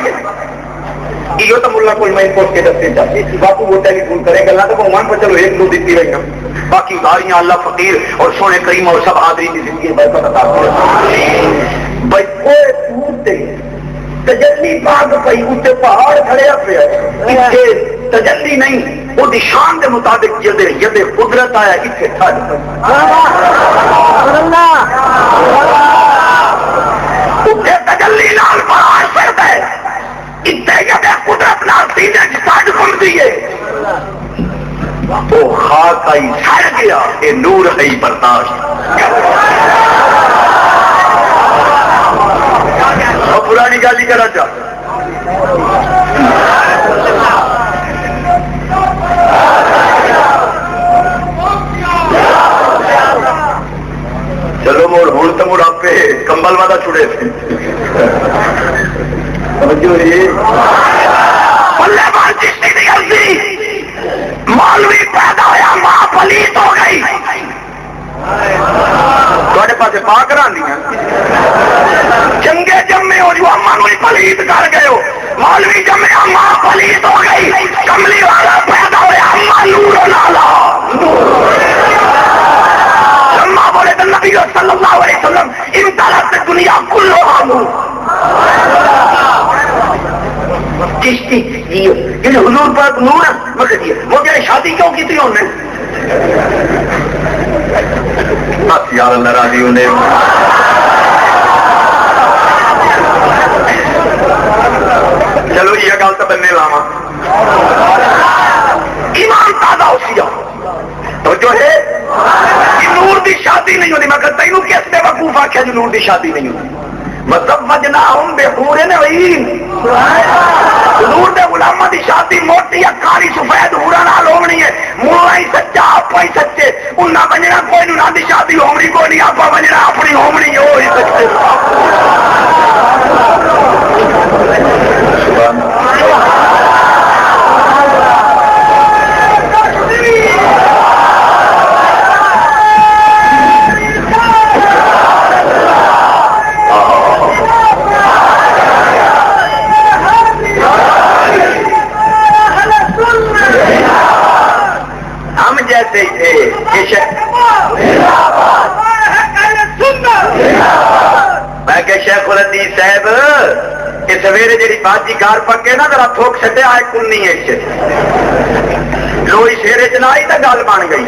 یہ تو ملا کوئی میں پوچھ کے دستے چاہتے باپو وہ ٹیلی فون کرے گا تو مان پر چلو ایک دو دیتی رہی ہوں باقی داریاں اللہ فقیر اور سونے کریم اور سب حاضری کی زندگی برکت عطا فرمائے بھائی کوئی ٹوٹتے تجلی باغ پئی اتنے پہاڑ کھڑے پہ اتنے تجلی نہیں وہ شان کے مطابق ید قدرت آیا اتنے ٹھڑ اتنے تجلی نال فراش کرتا ہے اتنے یہ قدرت نال سینے ساڈ کھل دیے وہ خاک آئی سڑ گیا یہ نور ہے برداشت اور پرانی گل ہی کرا چاہ چلو موڑ ہوں تو مڑ آپ کمبل والا چھڑے تھے مولوی پیدا ہوا ماں پلیت ہو گئی تھوڑے پاس پا کرا چنگے جمے ہو جو اما نو پلیت کر گئے ہو مولوی جمے ماں پلیت ہو گئی کملی والا پیدا ہوا اما نور لالا اما بولے تو نبی صلی اللہ علیہ وسلم امتلت دنیا کلھا نور چشتی یہ حضور پاک نور مگر یہ وہ کہنے شادی کیوں کی تھی انہوں نے بس یار اللہ راضی انہیں چلو یہ گل تو بننے لاما ایمان تازہ ہو سیا تو جو ہے یہ نور دی شادی نہیں ہوتی مگر تینوں کس بے وقوف آخیا جو نور دی شادی نہیں ہوتی مطلب وجنا ہوں بے پورے نے وہی حضور دے غلامہ دی شادی موٹی اکاری سفید ہورا نال ہونی ہے مولا ہی سچا آپا ہی سچے انہاں بننا کوئی نہ دی شادی ہونی کوئی نہیں آپا بننا اپنی ہونی ہو ہی سچے میں کہ شیخ الحدیث صاحب یہ سویرے جی باجی گار پکے نا ذرا تھوک چھٹے آئے کنی لوئی شیرے چ نہ آئی تو گل بن گئی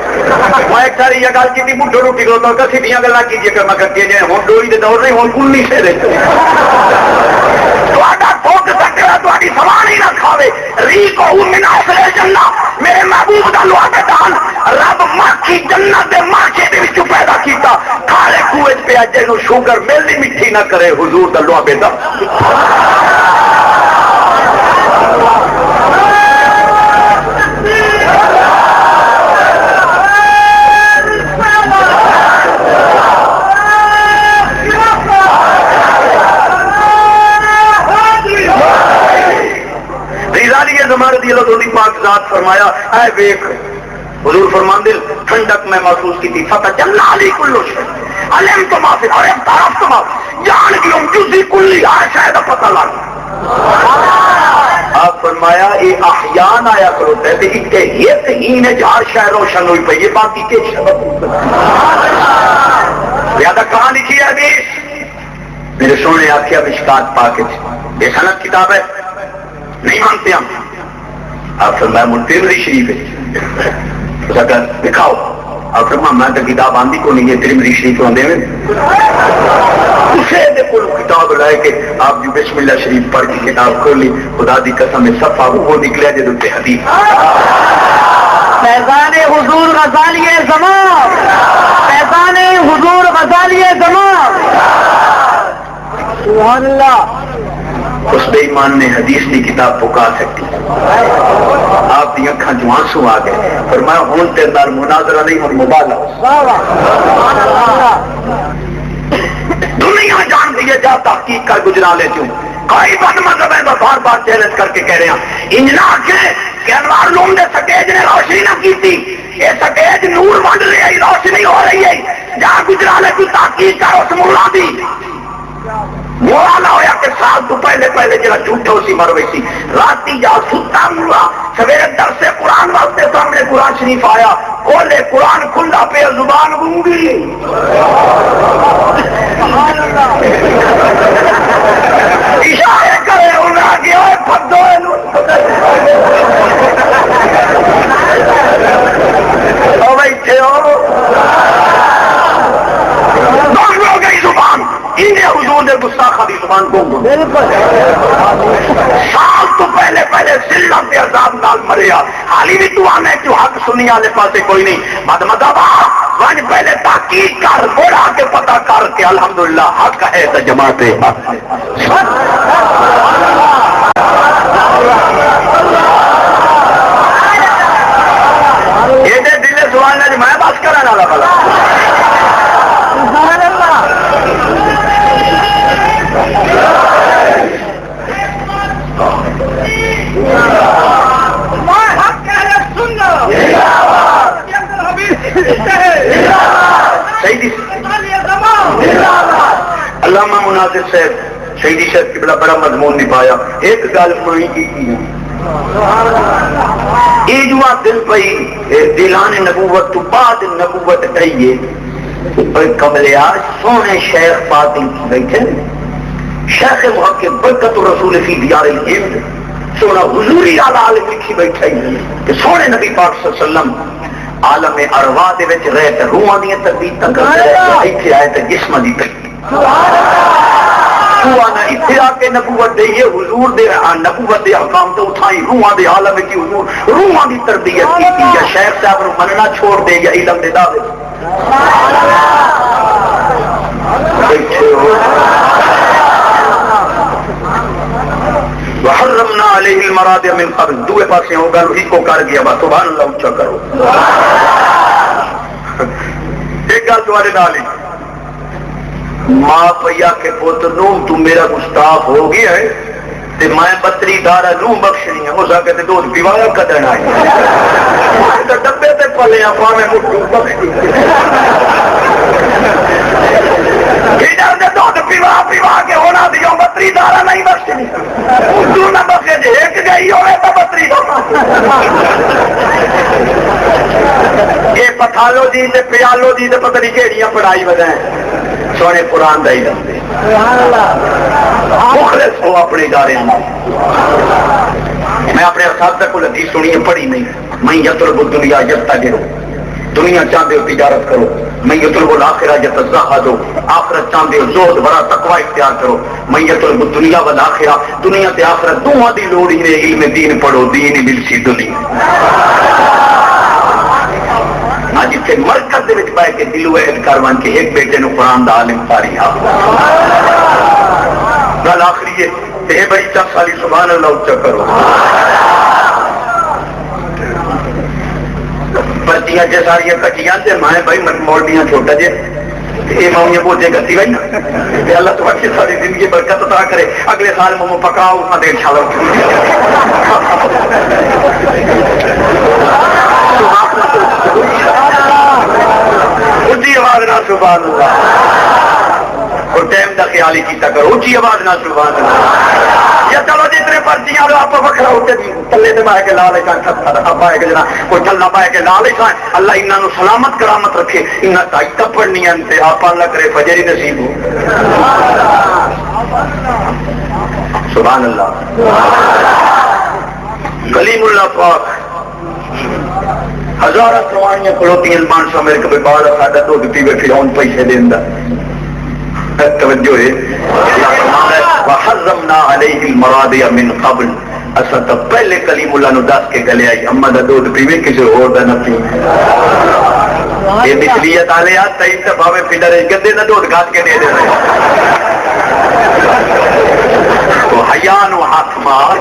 میں ایک ساری یہ گل کی بڈھو روٹی کو تو سیدیاں گلا کیجیے کہ میں کرتی جی ہوں ڈوئی کے دور نہیں ہوں کنی شیرے تھوک سکا تاری سوال ہی نہ کھاوے ری کو مناسرے جنہ میرے محبوب کا لوا کے دان رب مکھی جنت دے ماچے دے وچ پیدا کیتا کھالے کوئے پہ اجے نو شوگر ملنی میٹھی نہ کرے حضور دا لوا بیٹا پاک ذات فرمایا اے ویکھ حضور فرمان دل ٹھنڈک میں محسوس کی تھی فتح جلنا علی کلو شے علم تو معافی اور اختارف تو معافی جان کی ہم جزی کلی آئے شاید پتہ لگ آپ فرمایا یہ احیان آیا کرو تھے کہ یہ تہین ہے جہاں شہر روشن ہوئی پہ یہ باقی کے شبت زیادہ کہاں لکھی ہے حدیث میرے سونے آکھیا مشکات پاکج یہ سند کتاب ہے نہیں مانتے ہم آپ فرمایا ترمذی شریف ہے اگر دکھاؤ آپ فرمایا میں تو کتاب آندھی کو نہیں ہے ترمذی شریف آندے میں اسے دے کو کتاب لائے کہ آپ جو بسم اللہ شریف پڑھ کی کتاب کھولی خدا دی قسم میں صفحہ وہ نکلیا جے تے حدیث فیضان حضور غزالی زمان فیضان حضور غزالی زمان سبحان اللہ اس بے ایمان نے حدیث کی کتاب پکا سکتی آپ کی اکھاں جو آنسو آ گئے فرمایا ہون تیرے نال مناظرہ نہیں اور مبالغہ دنیا جان دیے جا تحقیق کر گزرا لے چوں کوئی بد مذہب ہے بار بار چیلنج کر کے کہہ رہے ہیں انجنا کے کہ انوار لوم نے سٹیج نے روشنی نہ کی تھی یہ سٹیج نور بن رہی ہے روشنی ہو رہی ہے جا گزرا لے تو تحقیق کر اس مولا دی مولا ہویا کہ سال تو پہلے جڑا جھوٹا اسی مروی سی راتی جا ستا ملا سویرے درس قرآن واسطے سامنے قرآن شریف آیا کھولے قرآن کھلا پہ زبان گونگی اشارے کرے انہاں آگے ہوئے پھدو او بیٹھے ہو بند ہو گئی زبان انہیں حضور نے گستاخہ دی زبان کو علی بھی تو آنے کیوں حق سنی والے پاسے کوئی نہیں بد مذہبا ون پہلے تحقیق کر بوڑھا کے پتہ کر کے الحمدللہ حق ہے تو جماعت حق ہے یہ دل سوال نے میں بس کرنے والا بلا علامہ مناظر صاحب شہیدی صاحب کی بڑا مضمون نبھایا ایک گل کوئی کی یہ جو دل پئی دلان نبوت تو بعد نبوت کہیے قبلیا سونے شیخ فاطم کی بیٹھے شیخ محقق برکت الرسول فی دیار الہند سونا حضوری عالم لکھی بیٹھے کہ سونے نبی پاک صلی اللہ علیہ وسلم عالم ارواح دے وچ رہے تے روحاں دی تربیت تک کرتے رہے ایتھے آئے تے جسم دی تربیت سوانا ایتھے آ کے نبوت دے یہ حضور دے نبوت دے احکام تو اٹھائی روحاں دے عالم کی حضور روحاں دی تربیت کی یا شیخ صاحب نو مننا چھوڑ دے یا علم دے دعوے بیٹھے ہو وحرمنا علیہ المراضع من قبل دوے پاسے ہوگا لوہی کو کر گیا بس سبحان اللہ اونچا کرو ایک گل تمہارے نال ماں پیا کے پوت نو تم میرا گستاخ ہو گیا ہے تے میں بتری دارا نو بخشنی ہے ہو سکے تے دودھ پیوایا کدن آئی تے ڈبے تے پلے آپ میں مٹھو بخشی ادھر دے دودھ پیوا کے ہونا دیو بتری دارا نہیں بخشنی تو نہ بخشے جے ایک گئی ہوئے تو بتری یہ پتھالو جی تے پیالو جی تے پتہ نہیں کیڑیاں پڑھائی بدائیں سونے قرآن دائی دے مخلص ہو اپنے ادارے میں اپنے اساتذہ کو حدیث سنی ہے پڑھی نہیں میں یطلب الدنیا یبتغر دنیا چاہتے ہو تجارت کرو میں یطلب الآخرہ یتزہد آخرت چاہتے ہو زہد بڑا تقوی اختیار کرو میں یطلب الدنیا والآخرہ دنیا تے آخرت دونوں دی لوڑ ہی نے علم دین پڑھو دین ملسی دنیا آج اتنے مرکز دے وچ بیٹھ کے دل وحد کروان کے ایک بیٹے نو قرآن دا عالم پاری آپ گل آخری ہے تے بڑی چک سالی سبحان اللہ اچھا کرو پرچیاں جے ساریاں کٹیاں تے میں بھائی مولویاں چھوٹا جے یہ ماؤں بوجھے گتی گئی نا تے اللہ تو اچھی ساری زندگی برکت عطا کرے اگلے سال ممو پکاؤ اس دے انشاءاللہ اچھی آواز نہ سبحان اللہ اور ٹائم کا خیال ہی کیتا کرو اچھی آواز نہ سبحان اللہ یا چلو جتنے پرچیاں لو آپ وکھرا اٹھے تلے تے پائے کے لا لے کان ابا ہے کہ جنا کوئی چلنا پائے کے لا لے کان اللہ انہاں نو سلامت کرامت رکھے انہاں تائتا پڑھنی ان تے آپ اللہ کرے فجر ہی نصیب ہو سبحان اللہ کلیم اللہ پاک ہزارہ سوانیاں کھلوتی ہیں مانسا میرے کبھی بار ساڈا دودھ پیوے پھر اون پیسے دیندا توجہ ہے وحرمنا علیہ المراضع من قبل اسا تو پہلے کلیم اللہ نو دس کے گلے آئی اما دا دودھ پیوے کسی اور دا نہ پیوے یہ مثلیت آلے آت تا اتفاوے فیڈر گدے دا دودھ گھات کے دے دے رہے تو حیان و ہاتھ مار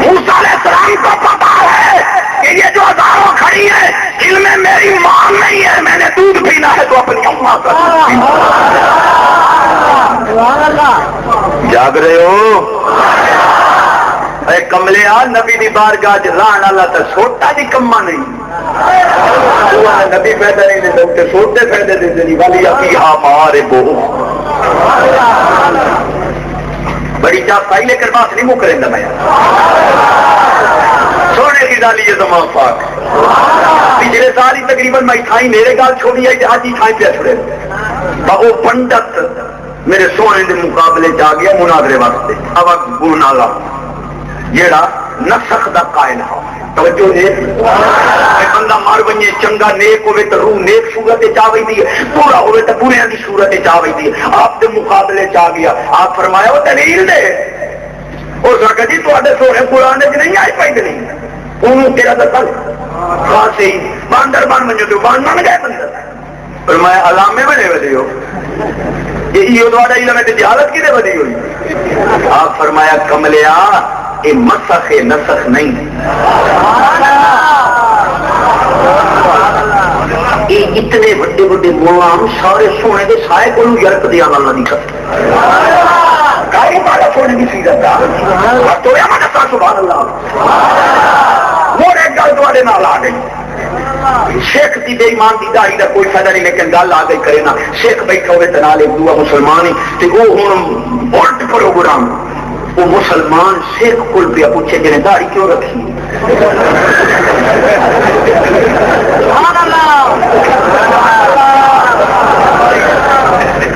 موسیٰ علیہ السلام کو پتا ہے کہ یہ جو ہزاروں کھڑی ہے علم میری ماں نہیں ہے میں نے دودھ پینا ہے تو اپنی اماں کا دودھ پینا جاگ رہے ہو اے کملے آ نبی دی بارگاہ جلان اللہ تا سوٹا دی کمہ نہیں نبی پیدا نہیں دے سکتے سوٹے پیدا دے دے والی اپی ہمارے بو بڑی چاپ پائی لے کر بات نہیں مو کریں گا میں سونے کی ڈالی یہ زمان پاک پچھلے ساری تقریباً میں تھائی میرے گال چھوڑی ہے آج ہی تھائی پہ چھوڑے وہ پنڈت میرے سونے دے مقابلے جا گیا مناظرے واسطے اب گونالا جیڑا نسخ دا قائل ہو توجہ ہے بندہ مار بنیے چنگا نیک ہوئے تو روح نیک صورت چاہوئی دی پورا ہوئے تو پورے کی صورت چاہوئی دی آپ دے مقابلے چاہ گیا آپ فرمایا وہ دلیل دے ہو سکتا جی تو آدھے سونے قرآن نہیں آئی پائی نہیں انہوں تیرا دسل خاص ہی باندر بن منجو تو بان من گئے بندر پر میں علامے بنے بدے ہو یہ دوارا علم ہے جہالت کی دے بدی ہوئی. آپ فرمایا کملیا یہ مسخ نسخ نہیں، یہ اتنے بڑے بڑے غلام سارے سونے کے سائے کو یرک دیا گل نہیں کرتے سونے کی سیرت تو سبحان اللہ. اور ایک گل تھوڑے نال آ گئی، شیخ کی بے ایمان کی داڑھی کا کوئی فائدہ نہیں، لیکن گل آ گئی کرے نا شیخ بیٹھا ہوئے تنال ایک دعا مسلمان ہی وہ ہوں الٹ پروگرام وہ مسلمان شیخ کو پیا پوچھے جنہیں داڑھی کیوں رکھی.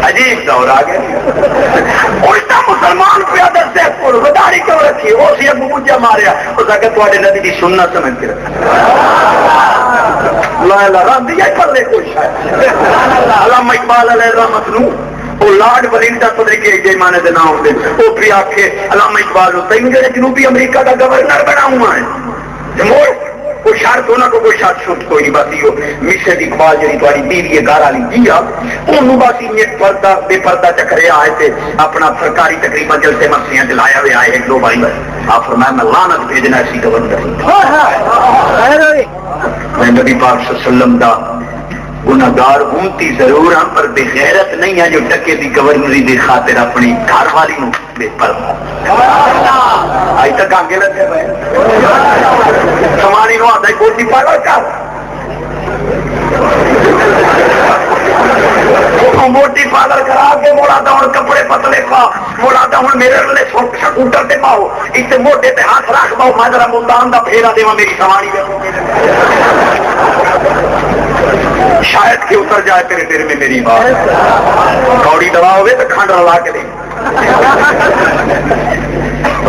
عجیب دور آ گیا. الٹا مسلمان پیا دس کو داڑھی کیوں رکھی وہ سی ابو پوجا ماریا اس آ کے تھوڑے نبی کی سننا سمجھ کے پڑھنے کوئی شاید علامہ اقبال علیہ رحمت نو وہ لارڈ ویلنگٹن صدر کے جیمانے کے نام دے وہ بھی آخے علامہ اقبال تین جو جنوبی امریکہ کا گورنر بنا ہوا ہے کوئی شرط ہونا کو کوئی شرط شرط کوئی نہیں باسی ہو مشرد اقبال جی تاری بیوی گار والی جی انہوں باسی نیٹ پردہ بے پردہ چکرے آئے تھے اپنا سرکاری تقریبا جلسے مسیاں چلایا ہوئے آئے ایک دو باری آپ فرمایا میں لعنت بھیجنا ایسی گورنر میں نبی پاک صلی اللہ علیہ وسلم دا گناہگار ہونتی ضرور ہاں پر بے غیرت نہیں ہے جو ٹکے دی گورنری دی خاطر اپنی گھر والی نو بے پردہ آئی تک آگے لگے بھائی سمانی نو آتا ہے کوٹی پاگل کر موٹی پاگل کرا کے موڑا دا ہوں کپڑے پتلے پا موڑا دا ہوں میرے لے سکوٹر دے پاؤ اس سے موٹے تے ہاتھ رکھ باؤ میں ذرا ملتان دا پھیرا دے میری سمانی دے شاید کہ اتر جائے تیرے دل میں میری بات کوڑی دوا ہوئے تو کھانڈ رلا کے دے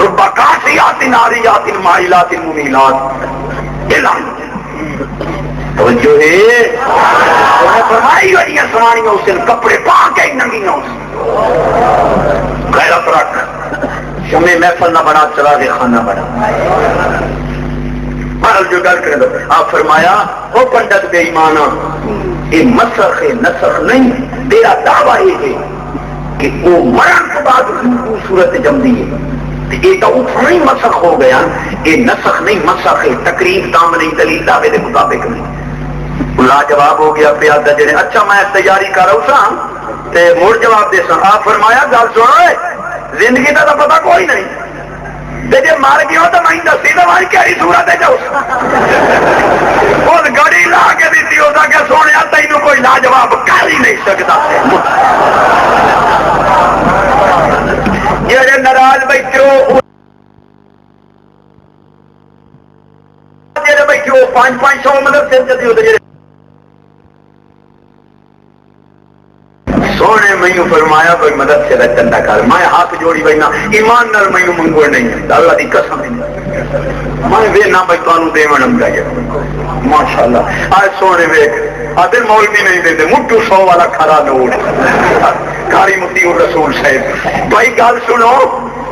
ربا کاسیات ناریات مائلات ممیلات اعلان توجہ ہے انہیں فرمائی ہوئی سوانیاں اس دن کپڑے پا کے ننگیاں اس غیرت رکھ شمع محفل نہ بنا چلا دے خانہ بنا بہرحال جو گل کرے دو آپ فرمایا وہ پنڈت بے ایمانہ یہ مسخ نسخ نہیں تیرا دعویٰ یہ ہے کہ وہ مرن کے بعد صورت جمدی ہے یہ تو اٹھنا ہی مسخ ہو گیا یہ نسخ نہیں مسخ ہے تقریب کام نہیں دلیل دعوے کے مطابق نہیں لاجواب ہو گیا پیادہ جنے اچھا میں تیاری کر رہا ہوں تے مڑ جواب دے سا آپ فرمایا گل سنو زندگی کا تو پتہ کوئی نہیں جی مار گیا تو میں دسی تو ماری کہڑی صورت ہے جو گڑی لا کے دیتی ہوتا کہ سونے تینوں کوئی لاجواب کر ہی نہیں سکتا جڑے ناراض بیٹھو جڑے بیٹھو 500 مطلب سر چلتی ہوتے سونے مینو فرمایا کوئی مدد سے رچن نہ کر میں ہاتھ جوڑی بینا ایمان نال مینو منگو نہیں اللہ دی قسم میں وینا بھائی تمہیں دے منم گا ماشاء اللہ آج سونے ویک آدھے مولوی نہیں دیتے مٹو 100 والا کھڑا نوٹ کاری متی رسول صاحب بھائی گل سنو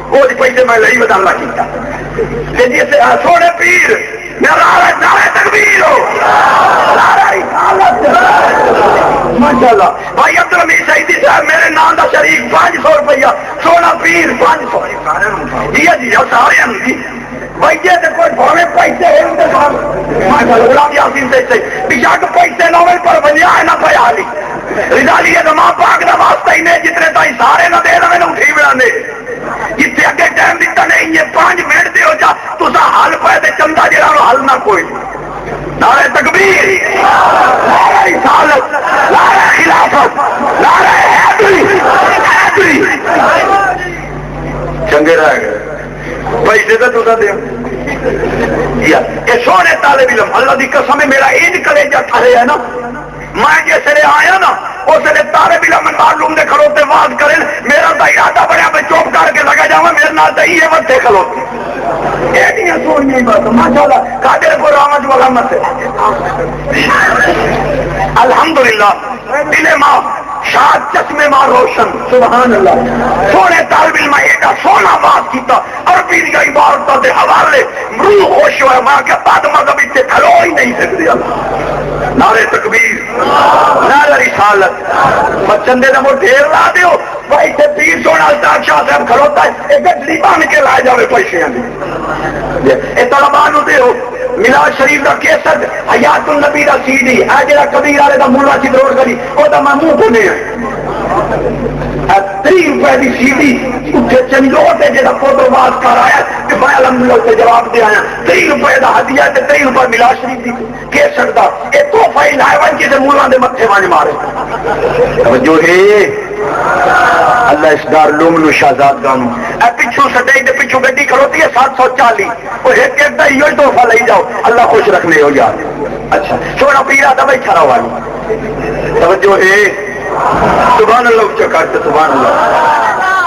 وہ پیسے میں لئی بدلا کیتا جیسے سونے پیر نعرہ تکبیر ہو ماشاء اللہ بھائی عبد الحمید سعیدی صاحب میرے نام دا شریک 500 روپیہ سونا پیر 500 جی جی سارے جی بھائی جی کوئی بھاوے پیسے غلام یاسین سے بشک پیسے نہ ہوئے پر بنیا ہے نہ پیا لی رضالی زمان پاک دا واسطہ ہی نے جتنے تائی سارے نہ دے رہے اٹھی بڑھانے جتنے اگے ٹائم دیتا نہیں یہ 5 منٹ دے ہو جا تو سا حل پائے دے چندہ جڑا نو حل نہ کوئی نعرہ تکبیر نعرہ رسالت نعرہ خلافت نعرہ حیدری چنگے رہ گئے پیسے تو تسا دے یہ سونے طالب علم اللہ دی قسم ہے میرا عید کلیجہ ٹھہرے ہے نا میں جیسے آیا نا اس نے طالب علم معلوم دے کھلوتے واز کریں میرا تو ارادہ بڑھیا میں چوپ کر کے لگا جاؤں میرے نال تو یہ وقت کھلوتے ایڈیاں سونیاں ہی بات ماشاء اللہ قادر کو رحمت والا مت الحمدللہ دل ماں شاد چشمے ماں روشن سبحان اللہ سونے طالب علم ایڈا سونا بات کیتا عربی دی عبارتوں دے حوالے خوش ہوا ماں کے بعد مذہب اتنے کھلو ہی نہیں سکتے نعرے تکبیر نعرہ رسالت بچندے کا وہ ڈھیر لا دیو بھائی تے پیر سونا الطاف شاہ صاحب کھلوتا ہے ایک گڈلی بن کے لائے جاوے پیسے اے طلباء نو دیو میلاد شریف کا کیسٹ حیات النبی کا سی ڈی اے جڑا کبیر والے کا مولا سی روڈ کری او دا میں منہ بنے 30 روپے کی سی ڈی اتنے چنجوٹ ہے جہاں فوٹو باز کر آیا کہ میں الحمدللہ اسے جواب دیا 30 روپے کا ہدیہ 30 روپے میلاد شریف کی کیسٹ دا یہ تحفہ ہی لائے ون کسی مولا دے متھے وانج مارے جو ہے اللہ اس دار لوم نو شہزاد گانو اے پچھو سٹائی تے پچھو گڈی کھڑوتی ہے 740 وہ ایک ایک دا یہ تحفہ لے جاؤ اللہ خوش رکھنے ہو یار اچھا چھوڑا پیرا دا بیٹھا رہا والی توجہ ہے سبحان اللہ اچھا کرتے سبحان اللہ